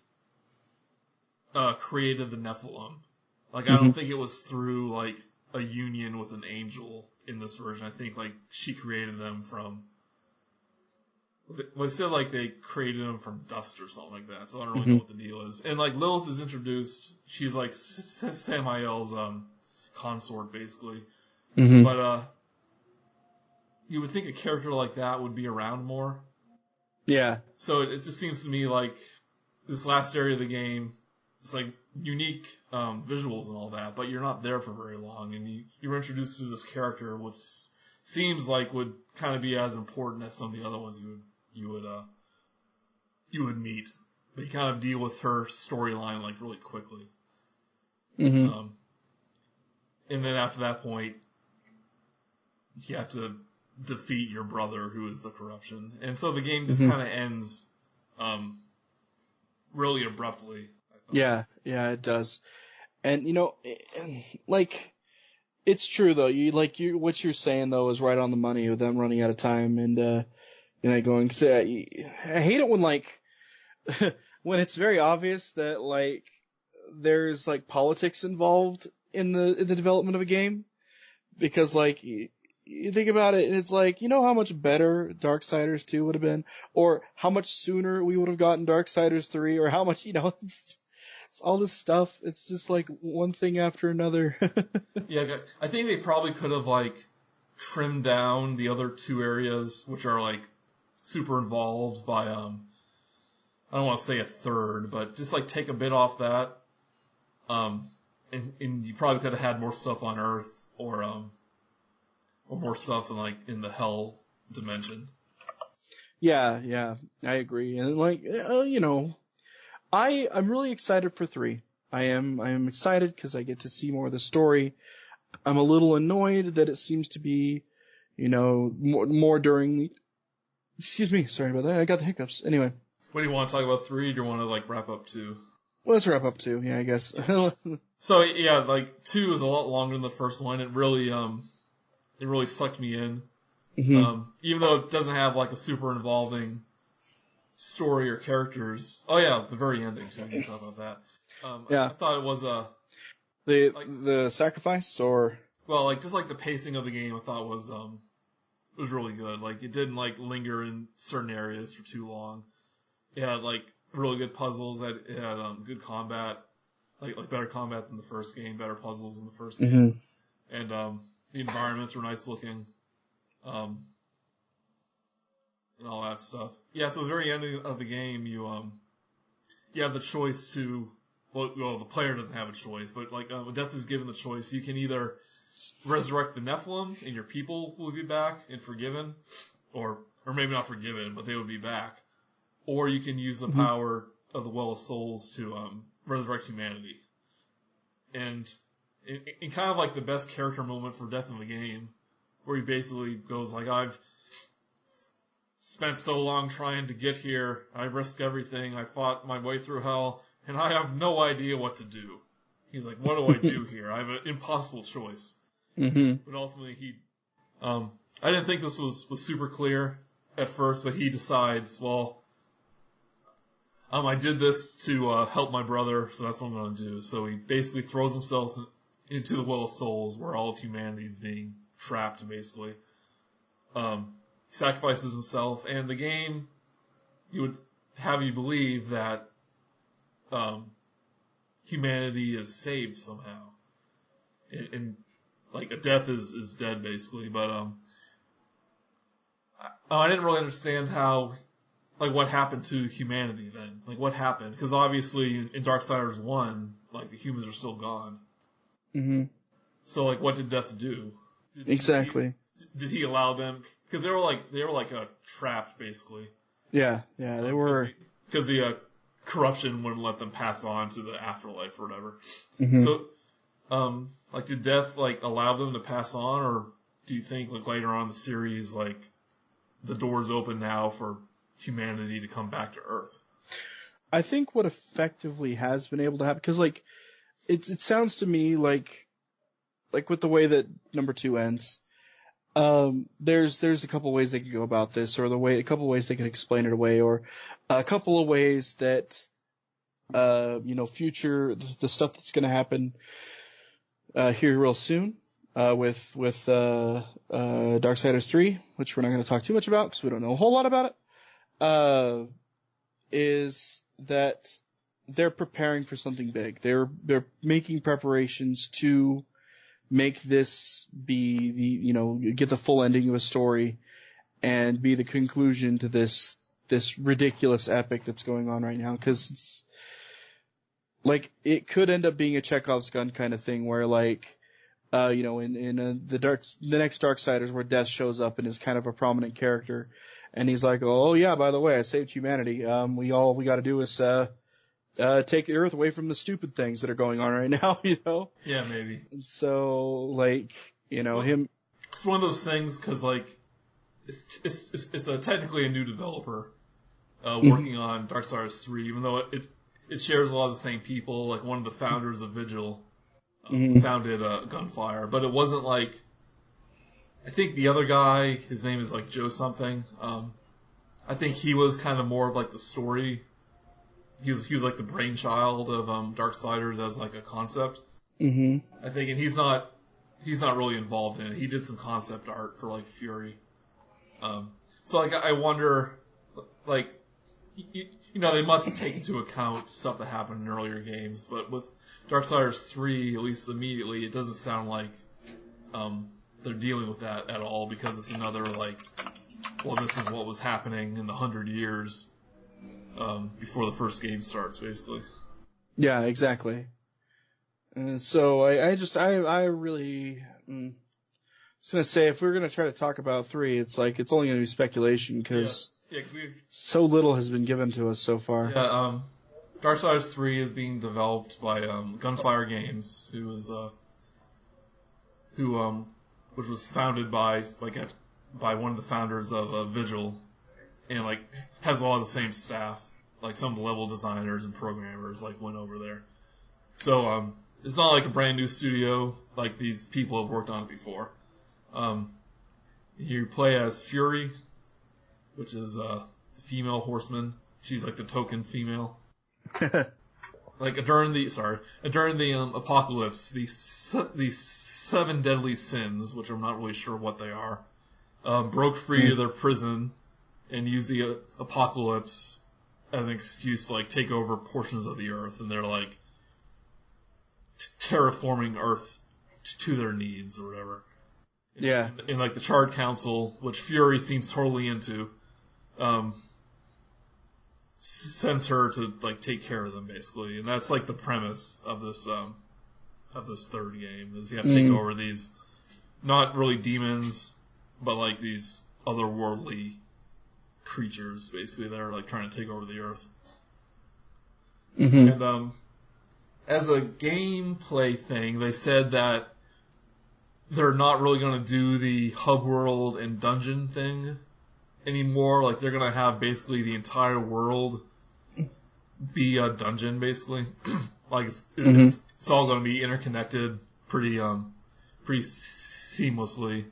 created the Nephilim. Like I don't think it was through like a union with an angel in this version. I think like she created them from. Well, they said like they created them from dust or something like that, so I don't really know what the deal is. And like Lilith is introduced, she's like Samael's consort basically. But you would think a character like that would be around more. Yeah. So it just seems to me like this last area of the game, it's like unique visuals and all that, but you're not there for very long, and you're introduced to this character, which seems like would kind of be as important as some of the other ones you would meet. But you kind of deal with her storyline like really quickly. Mm-hmm. And then after that point, you have to defeat your brother, who is the corruption. And so the game just kind of ends really abruptly. Yeah, it does. And like, it's true though. What you're saying though is right on the money with them running out of time and going. So I hate it when like when it's very obvious that like there's like politics involved in the development of a game, because like you think about it and it's like, how much better Darksiders 2 would have been, or how much sooner we would have gotten Darksiders 3, or how much, it's all this stuff. It's just like one thing after another. Yeah, I think they probably could have like trimmed down the other two areas, which are like super involved, by I don't want to say a third, but just like take a bit off that. And you probably could have had more stuff on Earth, or more stuff in the Hell dimension. Yeah, I agree. And like, I'm really excited for 3. I am excited because I get to see more of the story. I'm a little annoyed that it seems to be, more during the. Excuse me, sorry about that. I got the hiccups. Anyway. What do you want to talk about 3? Or do you want to like wrap up 2? Well, let's wrap up 2. Yeah, I guess. So yeah, like 2 is a lot longer than the first one. It really sucked me in. Mm-hmm. Even though it doesn't have like a super involving story or characters. Oh yeah, the very ending too. You can talk about that. Yeah. I thought it was the sacrifice, or like just like the pacing of the game, I thought was really good. Like it didn't like linger in certain areas for too long. It had like really good puzzles. It had good combat, like better combat than the first game, better puzzles than the first game, and the environments were nice looking. And all that stuff. Yeah, so the very end of the game, you have the choice to, well, the player doesn't have a choice, but like when death is given the choice, you can either resurrect the Nephilim and your people will be back and forgiven, or maybe not forgiven, but they would be back, or you can use the power of the Well of Souls to resurrect humanity. And in kind of like the best character moment for death in the game, where he basically goes like, I've spent so long trying to get here, I risked everything, I fought my way through hell, and I have no idea what to do. He's like, what do I do here? I have an impossible choice. Mm-hmm. But ultimately I didn't think this was super clear at first, but he decides, well, I did this to help my brother, so that's what I'm going to do. So he basically throws himself into the Well of Souls, where all of humanity is being trapped, basically. He sacrifices himself, and the game would have you believe that humanity is saved somehow. And like a death is dead, basically. But I didn't really understand how, like, what happened to humanity then. Like, what happened? Because obviously in Darksiders 1, like, the humans are still gone. Mm-hmm. So, like, what did death do? Exactly. Did he allow them? Because they were like trapped, basically. Yeah, they were. Because the corruption wouldn't let them pass on to the afterlife or whatever. Mm-hmm. So, like, did death like allow them to pass on, or do you think like later on in the series, like, the door's open now for humanity to come back to Earth? I think what effectively has been able to happen, because like it sounds to me like with the way that number 2 ends. There's a couple ways they could go about this, or a couple ways they could explain it away, or a couple of ways that, future, the stuff that's going to happen, here real soon, with Darksiders 3, which we're not going to talk too much about because we don't know a whole lot about it, is that they're preparing for something big. They're making preparations to make this be get the full ending of a story and be the conclusion to this ridiculous epic that's going on right now. Because it's like, it could end up being a Chekhov's gun kind of thing where, like, in the next Darksiders, where Death shows up and is kind of a prominent character, and he's like, oh yeah, by the way, I saved humanity. We got to do is take the Earth away from the stupid things that are going on right now. Yeah, maybe. And so, like, him. It's one of those things because, like, it's technically a new developer working on Darksiders 3, even though it shares a lot of the same people. Like, one of the founders of Vigil founded Gunfire, but it wasn't like, I think the other guy, his name is like Joe something. I think he was kind of more of like the story. He was like the brainchild of Darksiders as like a concept. I think, and he's not really involved in it. He did some concept art for like Fury. So like, I wonder, like, they must take into account stuff that happened in earlier games, but with Darksiders 3, at least immediately, it doesn't sound like they're dealing with that at all, because it's another, like, well, this is what was happening in the 100 years before the first game starts, basically. Yeah, exactly. And so I really, was going to say, if we were going to try to talk about 3, it's like, it's only going to be speculation, because so little has been given to us so far. Yeah, Darksiders 3 is being developed by Gunfire Games, which was founded by one of the founders of Vigil, and like has a lot of the same staff. Like, some of the level designers and programmers like went over there. So it's not like a brand new studio. Like, these people have worked on it before. You play as Fury, which is the female horseman. She's like the token female. Like, during the apocalypse, these 7 deadly sins, which I'm not really sure what they are, broke free of their prison and used the apocalypse as an excuse to, like, take over portions of the earth, and they're like terraforming Earth to their needs or whatever. Yeah. And like the Charred Council, which Fury seems totally into, sends her to like take care of them, basically, and that's like the premise of this third game, is you have to take over these, not really demons, but like these otherworldly creatures, basically, that are like trying to take over the earth. And as a gameplay thing, they said that they're not really going to do the hub world and dungeon thing anymore. Like, they're going to have basically the entire world be a dungeon, basically. Like, it's all going to be interconnected pretty seamlessly.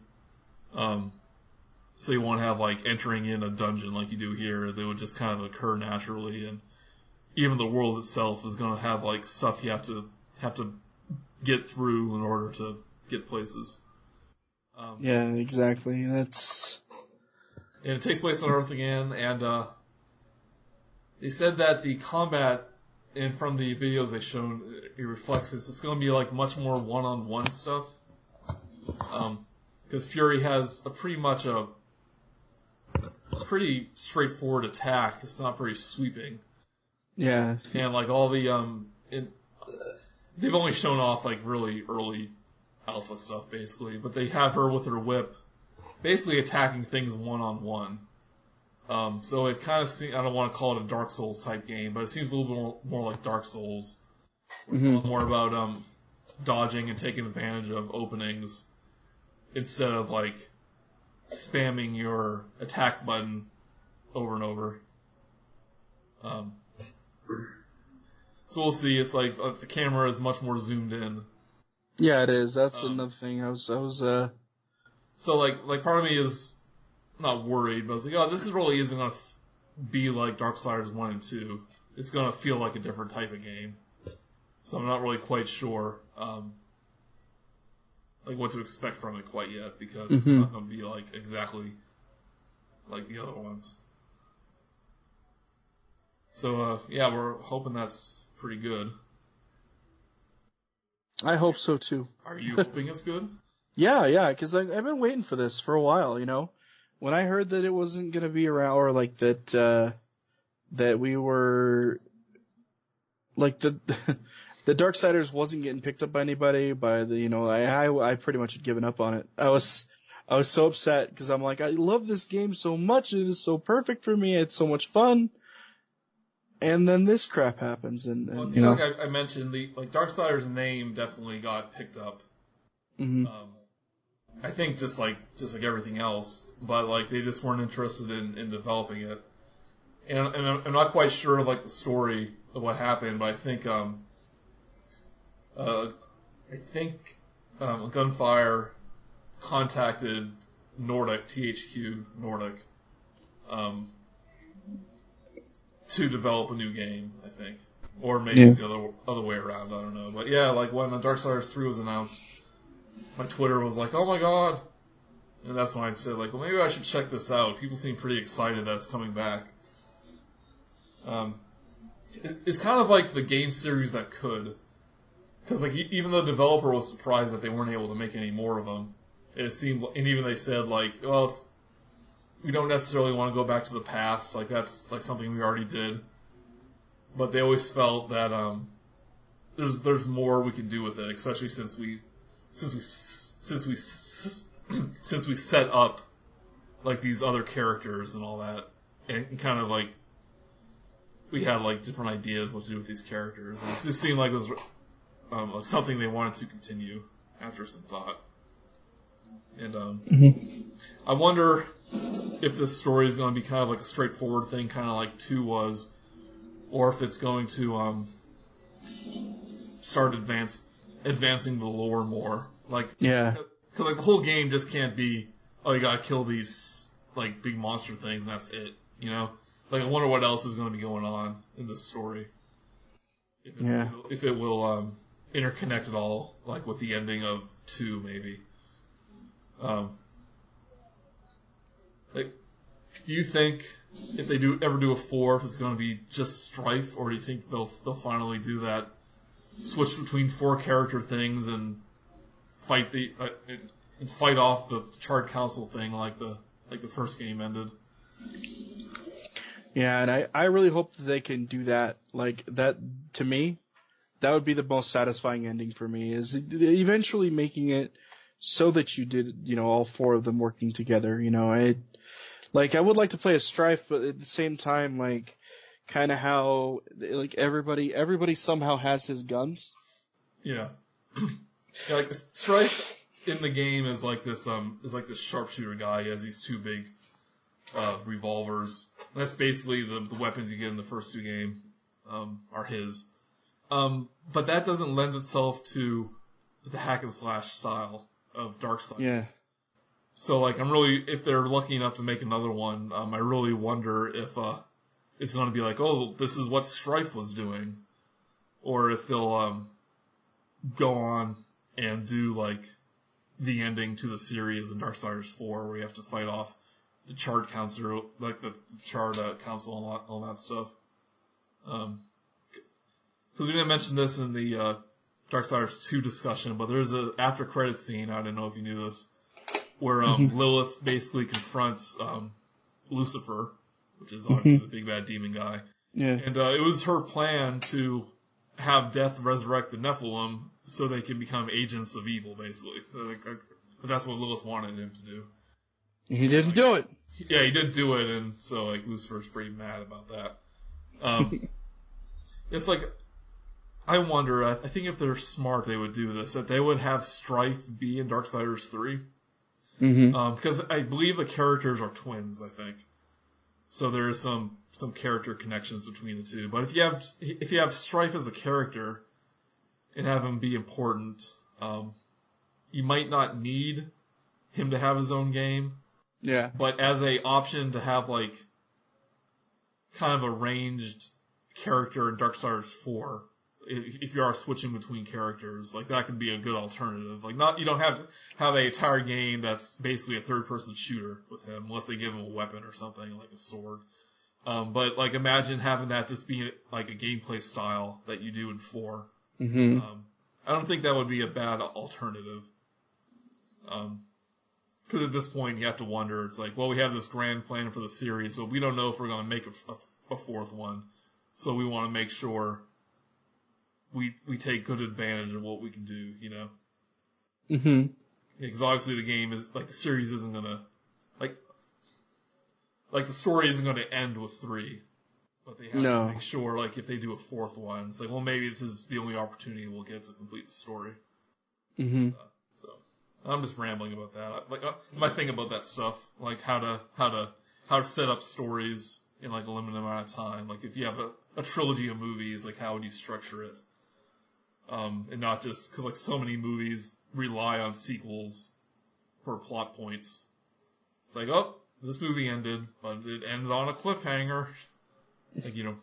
So you won't have like entering in a dungeon like you do here. They would just kind of occur naturally, and even the world itself is going to have like stuff you have to get through in order to get places. Yeah, exactly. And it takes place on Earth again, and they said that the combat, and from the videos they shown, it reflects this. It's going to be like much more one-on-one stuff, because Fury has a pretty straightforward attack. It's not very sweeping. Yeah. And like all the they've only shown off like really early alpha stuff, basically, but they have her with her whip basically attacking things one-on-one. So it kind of seems, I don't want to call it a Dark Souls type game, but it seems a little bit more like Dark Souls. It's a little more about dodging and taking advantage of openings instead of like spamming your attack button over and over. So we'll see. It's like the camera is much more zoomed in. Yeah, it is. That's another thing. I was. So like part of me is not worried, but I was like, oh, this really isn't gonna be like Darksiders 1 and 2. It's gonna feel like a different type of game. So I'm not really quite sure like what to expect from it quite yet, because it's not gonna be like exactly like the other ones. So yeah, we're hoping that's pretty good. I hope so too. Are you hoping it's good? Yeah, because I've been waiting for this for a while. When I heard that it wasn't gonna be around, or like that we were like the the Darksiders wasn't getting picked up by anybody. I pretty much had given up on it. I was so upset because I'm like, I love this game so much. It is so perfect for me. It's so much fun. And then this crap happens, like I mentioned, Darksiders' name definitely got picked up. Mm-hmm. I think just like everything else, but like they just weren't interested in developing it. And I'm not quite sure of like the story of what happened, but I think Gunfire contacted THQ Nordic, to develop a new game, I think. Or maybe it's the other way around, I don't know. But yeah, like when Darksiders 3 was announced, my Twitter was like, oh my god! And that's when I said, like, well, maybe I should check this out. People seem pretty excited that it's coming back. It's kind of like the game series that could. Because, like, even the developer was surprised that they weren't able to make any more of them. It seemed, and even they said, like, well, we don't necessarily want to go back to the past. Like, that's, like, something we already did. But they always felt that, there's more we can do with it, especially since we set up, like, these other characters and all that. And kind of, like, we had, like, different ideas what to do with these characters. And it just seemed like it was something they wanted to continue after some thought. And I wonder if this story is going to be kind of like a straightforward thing, kind of like 2 was, or if it's going to start advancing the lore more. Like, yeah, because like the whole game just can't be, oh, you gotta kill these like big monster things and that's it. Like I wonder what else is going to be going on in this story. If it will interconnect at all, like with the ending of 2, maybe. Like, do you think if they ever do a 4, if it's going to be just Strife, or do you think they'll finally do that, switch between 4 character things and fight off the Charred Council thing like the first game ended? Yeah, and I really hope that they can do that. Like, that, to me, that would be the most satisfying ending for me, is eventually making it so that you did, all 4 of them working together. I would like to play a Strife, but at the same time, like, kind of how, like, everybody somehow has his guns. Yeah. Yeah, like, Strife in the game is like this sharpshooter guy. He has these 2 big revolvers. That's basically the weapons you get in the first 2 games are his. But that doesn't lend itself to the hack and slash style of Darksiders. Yeah. So, like, if they're lucky enough to make another one, I really wonder if it's going to be like, oh, this is what Strife was doing, or if they'll go on and do like the ending to the series in Darksiders 4, where you have to fight off the Charred Council, like the Charred Council and all that stuff. Because we didn't mention this in the Darksiders 2 discussion, but there's a after credits scene, I don't know if you knew this, where Lilith basically confronts Lucifer, which is obviously the big bad demon guy. Yeah. And it was her plan to have Death resurrect the Nephilim so they can become agents of evil, basically. That's what Lilith wanted him to do. He didn't do it. Yeah, he didn't do it, and so like Lucifer's pretty mad about that. It's like, I wonder, I think if they're smart, they would do this, that they would have Strife be in Darksiders 3. Mm-hmm. Because I believe the characters are twins, I think. So there is some character connections between the 2. But if you have Strife as a character and have him be important, you might not need him to have his own game. Yeah. But as a option to have like kind of a ranged character in Darksiders 4, if you are switching between characters, like that could be a good alternative. Like you don't have to have an entire game that's basically a third-person shooter with him, unless they give him a weapon or something like a sword. But like imagine having that just be like a gameplay style that you do in 4. Mm-hmm. I don't think that would be a bad alternative. Because at this point you have to wonder. It's like, well, we have this grand plan for the series, but we don't know if we're going to make a fourth one. So we want to make sure we take good advantage of what we can do, you know? Mm-hmm. Because obviously the game is, like, the series isn't going to, like the story isn't going to end with 3. But they have to make sure, like, if they do a fourth one, it's like, well, maybe this is the only opportunity we'll get to complete the story. Mm-hmm. So, I'm just rambling about that. Like, my thing about that stuff, like how to set up stories in like a limited amount of time. Like, if you have a trilogy of movies, like how would you structure it? And not just because like so many movies rely on sequels for plot points. It's like, oh, this movie ended, but it ended on a cliffhanger. Like, you know,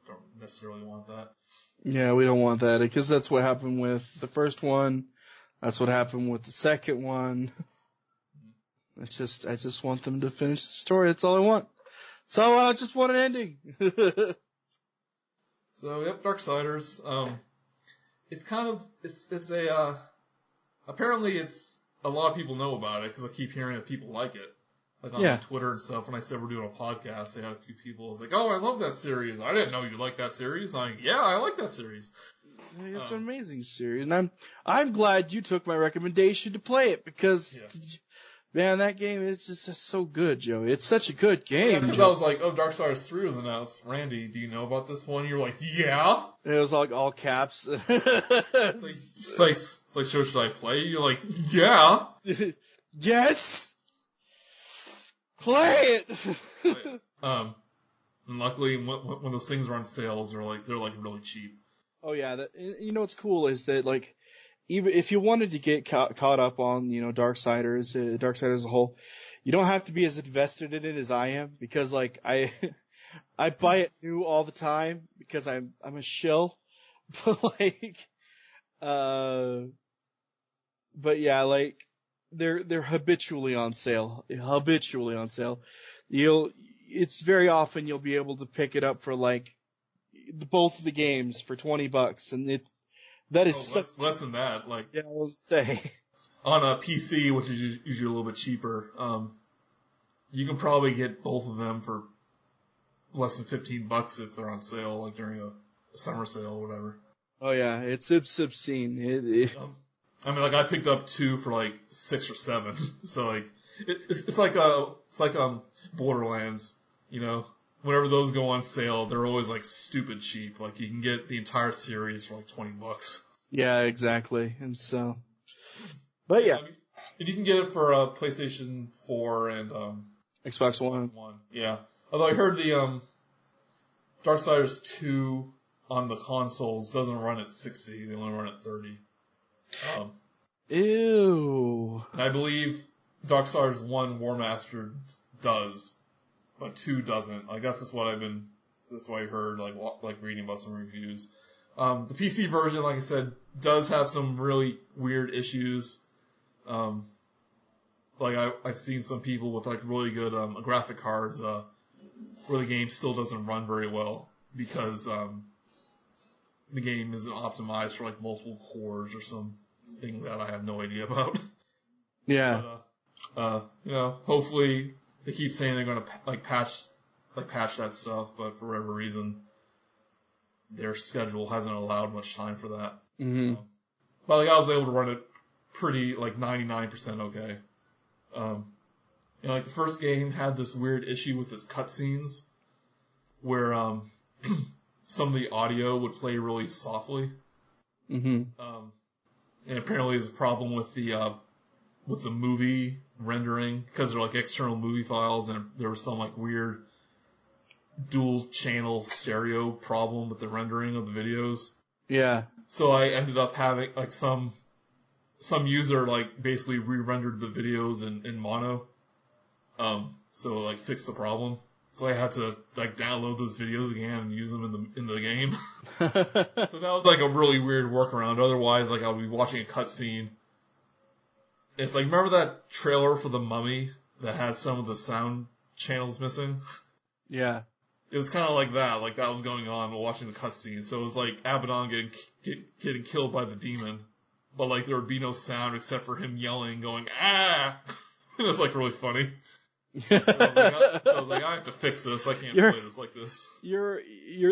don't necessarily want that. Yeah, we don't want that because that's what happened with the first one. That's what happened with the second one. I just want them to finish the story. That's all I want. So I just want an ending. So, yep, Darksiders. Apparently it's, a lot of people know about it because I keep hearing that people like it. Like on my Twitter and stuff, when I said we're doing a podcast, they had a few people who was like, oh, I love that series. I didn't know you liked that series. I'm like, yeah, I like that series. It's an amazing series, and I'm glad you took my recommendation to play it because, man, that game is just so good, Joe. It's such a good game. Yeah, because I was like, oh, Darksiders 3 was announced. Randy, do you know about this one? You're like, yeah. And it was like all caps. It's like, so should I play? You're like, yeah. Yes. Play it. And luckily, when those things are on sales, they're like really cheap. Oh yeah, you know what's cool is that like even if you wanted to get caught up on Darksiders as a whole, you don't have to be as invested in it as I am because like I buy it new all the time because I'm a shill, but yeah, like they're habitually on sale. It's very often you'll be able to pick it up for like both of the games for $20, and that is less than that. Like, yeah, I'll say on a PC, which is usually a little bit cheaper, you can probably get both of them for less than $15 if they're on sale, like during a summer sale or whatever. Oh yeah, it's obscene. I mean, like I picked up 2 for like $6 or $7, so like it's like Borderlands, you know. Whenever those go on sale, they're always like stupid cheap. Like you can get the entire series for like $20. Yeah, exactly. And so, but yeah, and you can get it for PlayStation 4 and Xbox One. Yeah. Although I heard the Darksiders 2 on the consoles doesn't run at 60; they only run at 30. Ew. And I believe Darksiders 1 War Master does. But 2 doesn't. I guess that's what I heard, like reading about some reviews. The PC version, like I said, does have some really weird issues. Like I've seen some people with like really good graphic cards, where the game still doesn't run very well because the game isn't optimized for like multiple cores or something that I have no idea about. Yeah. But, hopefully. They keep saying they're going to patch that stuff, but for whatever reason, their schedule hasn't allowed much time for that. Mm-hmm. But like I was able to run it pretty like 99% okay. Like the first game had this weird issue with its cutscenes, where some of the audio would play really softly. Mm-hmm. And apparently there's a problem with the movie rendering because they're like external movie files, and there was some like weird dual channel stereo problem with the rendering of the videos. Yeah. So I ended up having like some user like basically re-rendered the videos in mono. So like fix the problem. So I had to like download those videos again and use them in the game. So that was like a really weird workaround. Otherwise, like I would be watching a cutscene. It's like, remember that trailer for The Mummy that had some of the sound channels missing? Yeah. It was kind of like that was going on while watching the cutscene. So it was like Abaddon getting killed by the demon, but like there would be no sound except for him yelling, going ah. It was like really funny. So I was like, I have to fix this. I can't play this like this. You're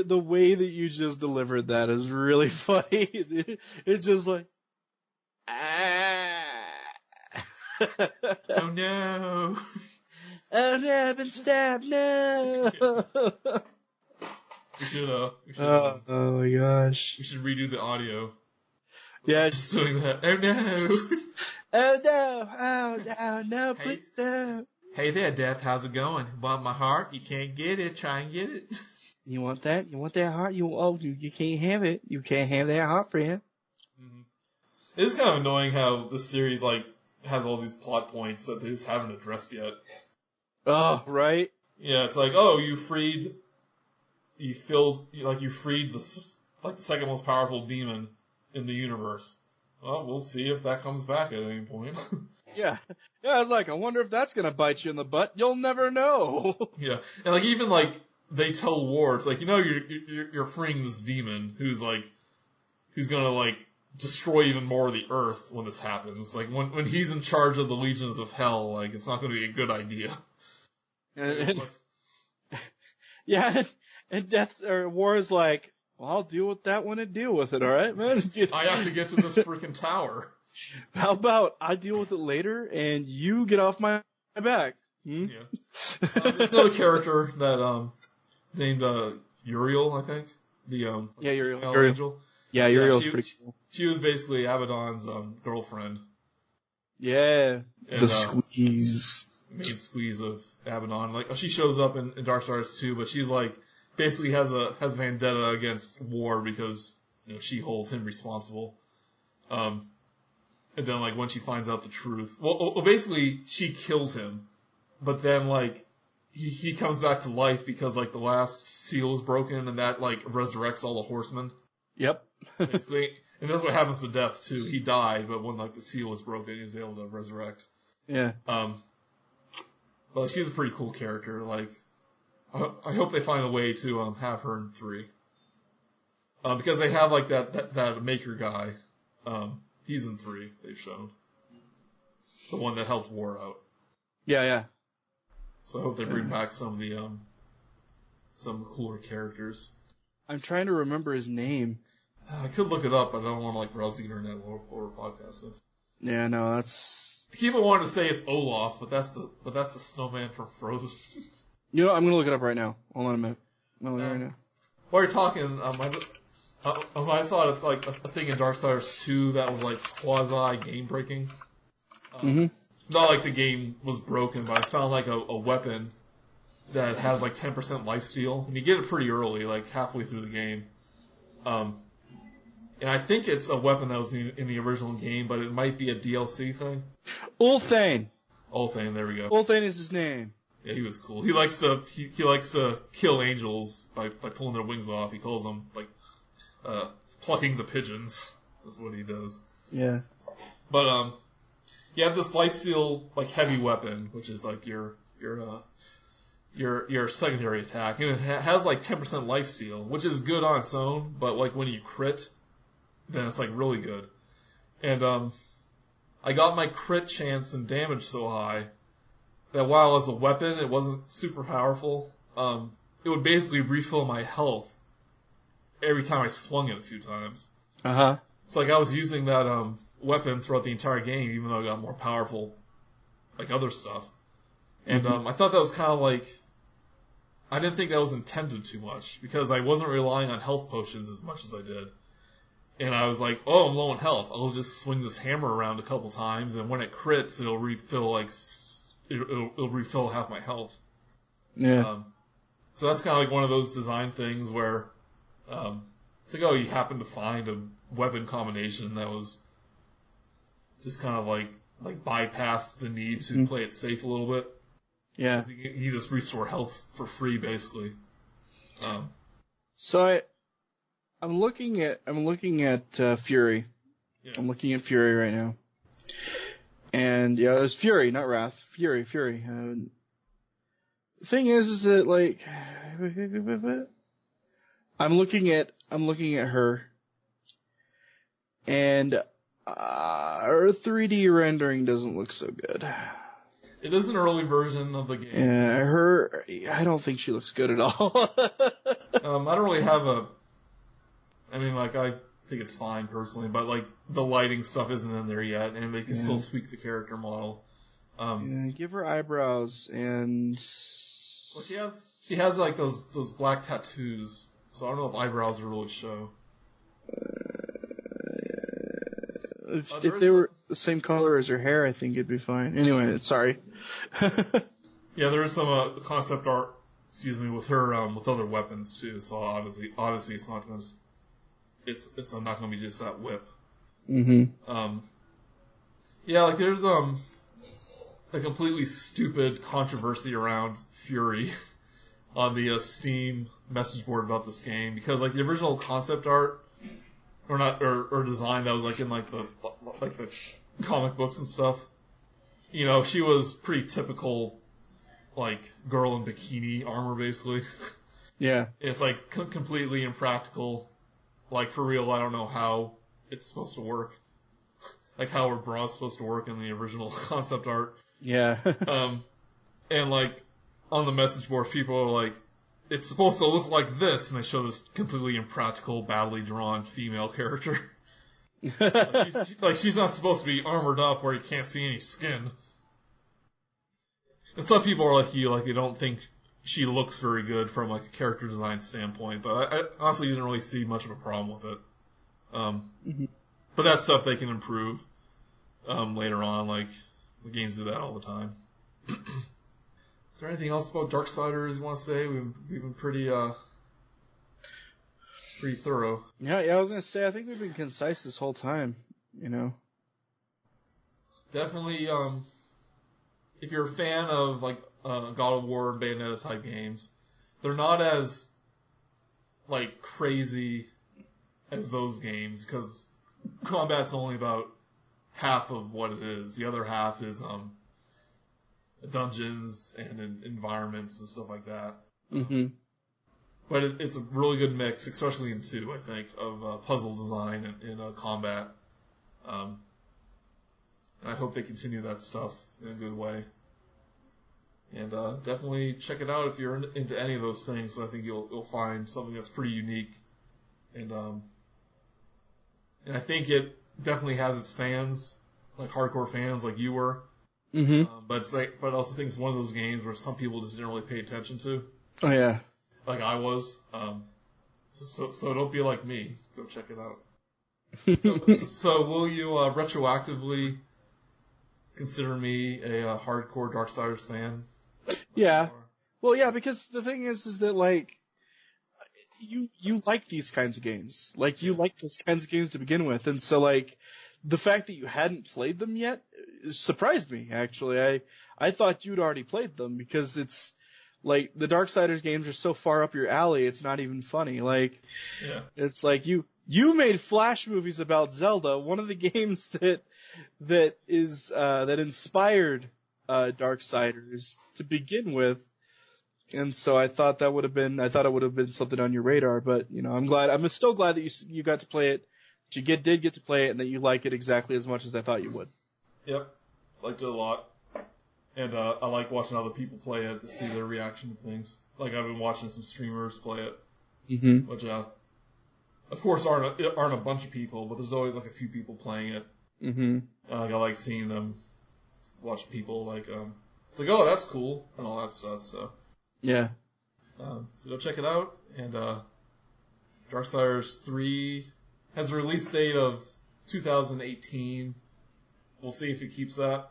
the way that you just delivered that is really funny. It's just like ah. Oh no. Oh no, I've been stabbed, no! We should oh my gosh. We should redo the audio. Yeah, just doing that. Oh no! Oh no! No, please no! Hey there, Death, how's it going? Want my heart? You can't get it, try and get it. You want that? You want that heart? You can't have it. You can't have that heart, friend. Mm-hmm. It's kind of annoying how the series, like, has all these plot points that they just haven't addressed yet. Oh, right? Yeah, it's like, oh, you freed the second most powerful demon in the universe. Well, we'll see if that comes back at any point. Yeah, I was like, I wonder if that's gonna bite you in the butt. You'll never know. Yeah, and like even like they tell Ward, it's like, you know, you're freeing this demon who's gonna like destroy even more of the Earth when this happens. Like when he's in charge of the legions of hell, like it's not gonna be a good idea. Yeah, and War is like, well, I'll deal with that when I deal with it, alright, man? I have to get to this freaking tower. How about I deal with it later and you get off my back? Yeah. There's another character that is named Uriel, I think. The Uriel. Angel. Yeah, Uriel's pretty cool. She was basically Abaddon's girlfriend. Yeah. And, the squeeze. Main squeeze of Abaddon. Like, she shows up in Darksiders 2, but she's like basically has vendetta against Ward because, you know, she holds him responsible. And then like when she finds out the truth, well basically she kills him, but then like he comes back to life because like the last seal is broken and that like resurrects all the horsemen. Yep. And that's what happens to Death too. He died, but when like the seal was broken, he was able to resurrect. Yeah. But she's a pretty cool character. Like, I hope they find a way to have her in 3. Because they have like that maker guy. He's in 3. They've shown the one that helped War out. Yeah. So I hope they bring back some of the some cooler characters. I'm trying to remember his name. I could look it up, but I don't want to like browse the internet or podcast it. Yeah, no, that's. I keep wanting to say it's Olaf, but that's the snowman from Frozen. You know, I'm gonna look it up right now. Hold on a minute. I'm gonna look right now. While you're talking, I saw like a thing in Darksiders 2 that was like quasi game breaking. Not like the game was broken, but I found like a weapon that has like 10% lifesteal, and you get it pretty early, like halfway through the game. And I think it's a weapon that was in the original game, but it might be a DLC thing. Ulthane, there we go. Ulthane is his name. Yeah, he was cool. He likes to kill angels by pulling their wings off. He calls them like plucking the pigeons. That's what he does. Yeah. But you have this lifesteal like heavy weapon, which is like your secondary attack, and it has like 10% lifesteal, which is good on its own. But like when you crit, then it's like really good. And I got my crit chance and damage so high that while as a weapon it wasn't super powerful, it would basically refill my health every time I swung it a few times. It's like I was using that weapon throughout the entire game, even though I got more powerful like other stuff. And I thought that was kind of like, I didn't think that was intended too much because I wasn't relying on health potions as much as I did. And I was like, oh, I'm low on health. I'll just swing this hammer around a couple times, and when it crits, it'll refill it'll refill half my health. Yeah. So that's kind of like one of those design things where it's like, oh, you happen to find a weapon combination that was just kind of like bypass the need to play it safe a little bit. Yeah. You just restore health for free, basically. So I'm looking at Fury. Yeah. I'm looking at Fury right now. And yeah, it was Fury, not Wrath. Fury. The thing is that like, I'm looking at her, and her 3D rendering doesn't look so good. It is an early version of the game. Yeah, I don't think she looks good at all. I don't really have I think it's fine personally, but like the lighting stuff isn't in there yet, and they can still tweak the character model. Give her eyebrows and. Well, she has like those black tattoos, so I don't know if eyebrows will really show. If they were the same color as her hair, I think it'd be fine. Anyway, sorry. Yeah, there is some concept art, with her with other weapons too. So obviously it's not going to it's not going to be just that whip. Mm-hmm. Yeah, like there's a completely stupid controversy around Fury on the Steam message board about this game, because like the original concept art or design that was like in like the comic books and stuff, she was pretty typical like girl in bikini armor basically. Yeah. It's like completely impractical. Like for real, I don't know how it's supposed to work. Like how her bra's supposed to work in the original concept art. Yeah. And like on the message board, people are like, it's supposed to look like this, and they show this completely impractical, badly drawn female character. She's not supposed to be armored up where you can't see any skin. And some people are like you, like they don't think she looks very good from like a character design standpoint, but I honestly didn't really see much of a problem with it. But that's stuff they can improve later on. Like the games do that all the time. Is there anything else about Darksiders you want to say? We've been pretty thorough. Yeah, I was gonna say I think we've been concise this whole time. Definitely. If you're a fan of like God of War and Bayonetta type games, they're not as like crazy as those games, because combat's only about half of what it is. The other half is dungeons and environments and stuff like that. Mm-hmm. But it's a really good mix, especially in 2, I think, of puzzle design and combat. And I hope they continue that stuff in a good way. And definitely check it out if you're into any of those things. I think you'll find something that's pretty unique. And I think it definitely has its fans, like hardcore fans, like you were. Mm-hmm. But I also think it's one of those games where some people just didn't really pay attention to. Oh yeah. Like I was. So don't be like me. Go check it out. So will you retroactively consider me a hardcore Darksiders fan? Yeah. Well, yeah, because the thing is that like you like these kinds of games. Like you like those kinds of games to begin with, and so like the fact that you hadn't played them yet surprised me, actually. I thought you'd already played them, because it's like the Darksiders games are so far up your alley, it's not even funny. Like, yeah. It's like you made Flash movies about Zelda, one of the games that inspired Darksiders to begin with. And so I thought it would have been something on your radar, but I'm still glad that you got to play it, that you did get to play it, and that you like it exactly as much as I thought you would. Yep, liked it a lot, and I like watching other people play it to see their reaction to things. Like I've been watching some streamers play it, which of course aren't a bunch of people, but there's always like a few people playing it. Like I like seeing them watch people like it's like, oh, that's cool and all that stuff. So yeah, so go check it out. And Darksiders 3 has a release date of 2018. We'll see if it keeps that.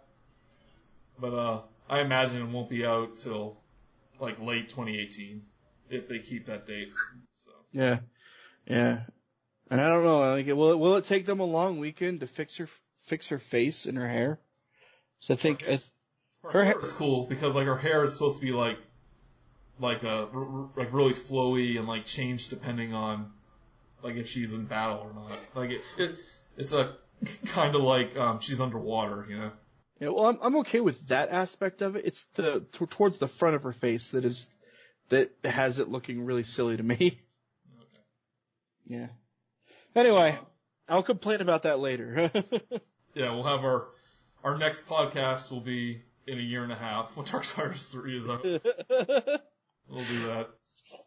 But I imagine it won't be out till like late 2018 if they keep that date. So. Yeah. And I don't know. Like, will it take them a long weekend to fix her face and her hair? So I think her hair is cool, because like her hair is supposed to be like really flowy and like change depending on like if she's in battle or not. Like it's a kind of like she's underwater, Yeah, well, I'm okay with that aspect of it. It's towards the front of her face that has it looking really silly to me. Okay. Yeah. Anyway, I'll complain about that later. Yeah, we'll have our next podcast will be in a year and a half when Darksiders 3 is out. We'll do that.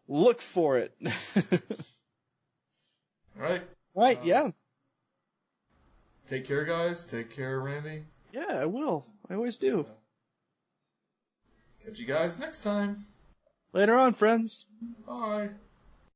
Look for it. All right. Right, yeah. Take care, guys. Take care, Randy. Yeah, I will. I always do. Catch you guys next time. Later on, friends. Bye.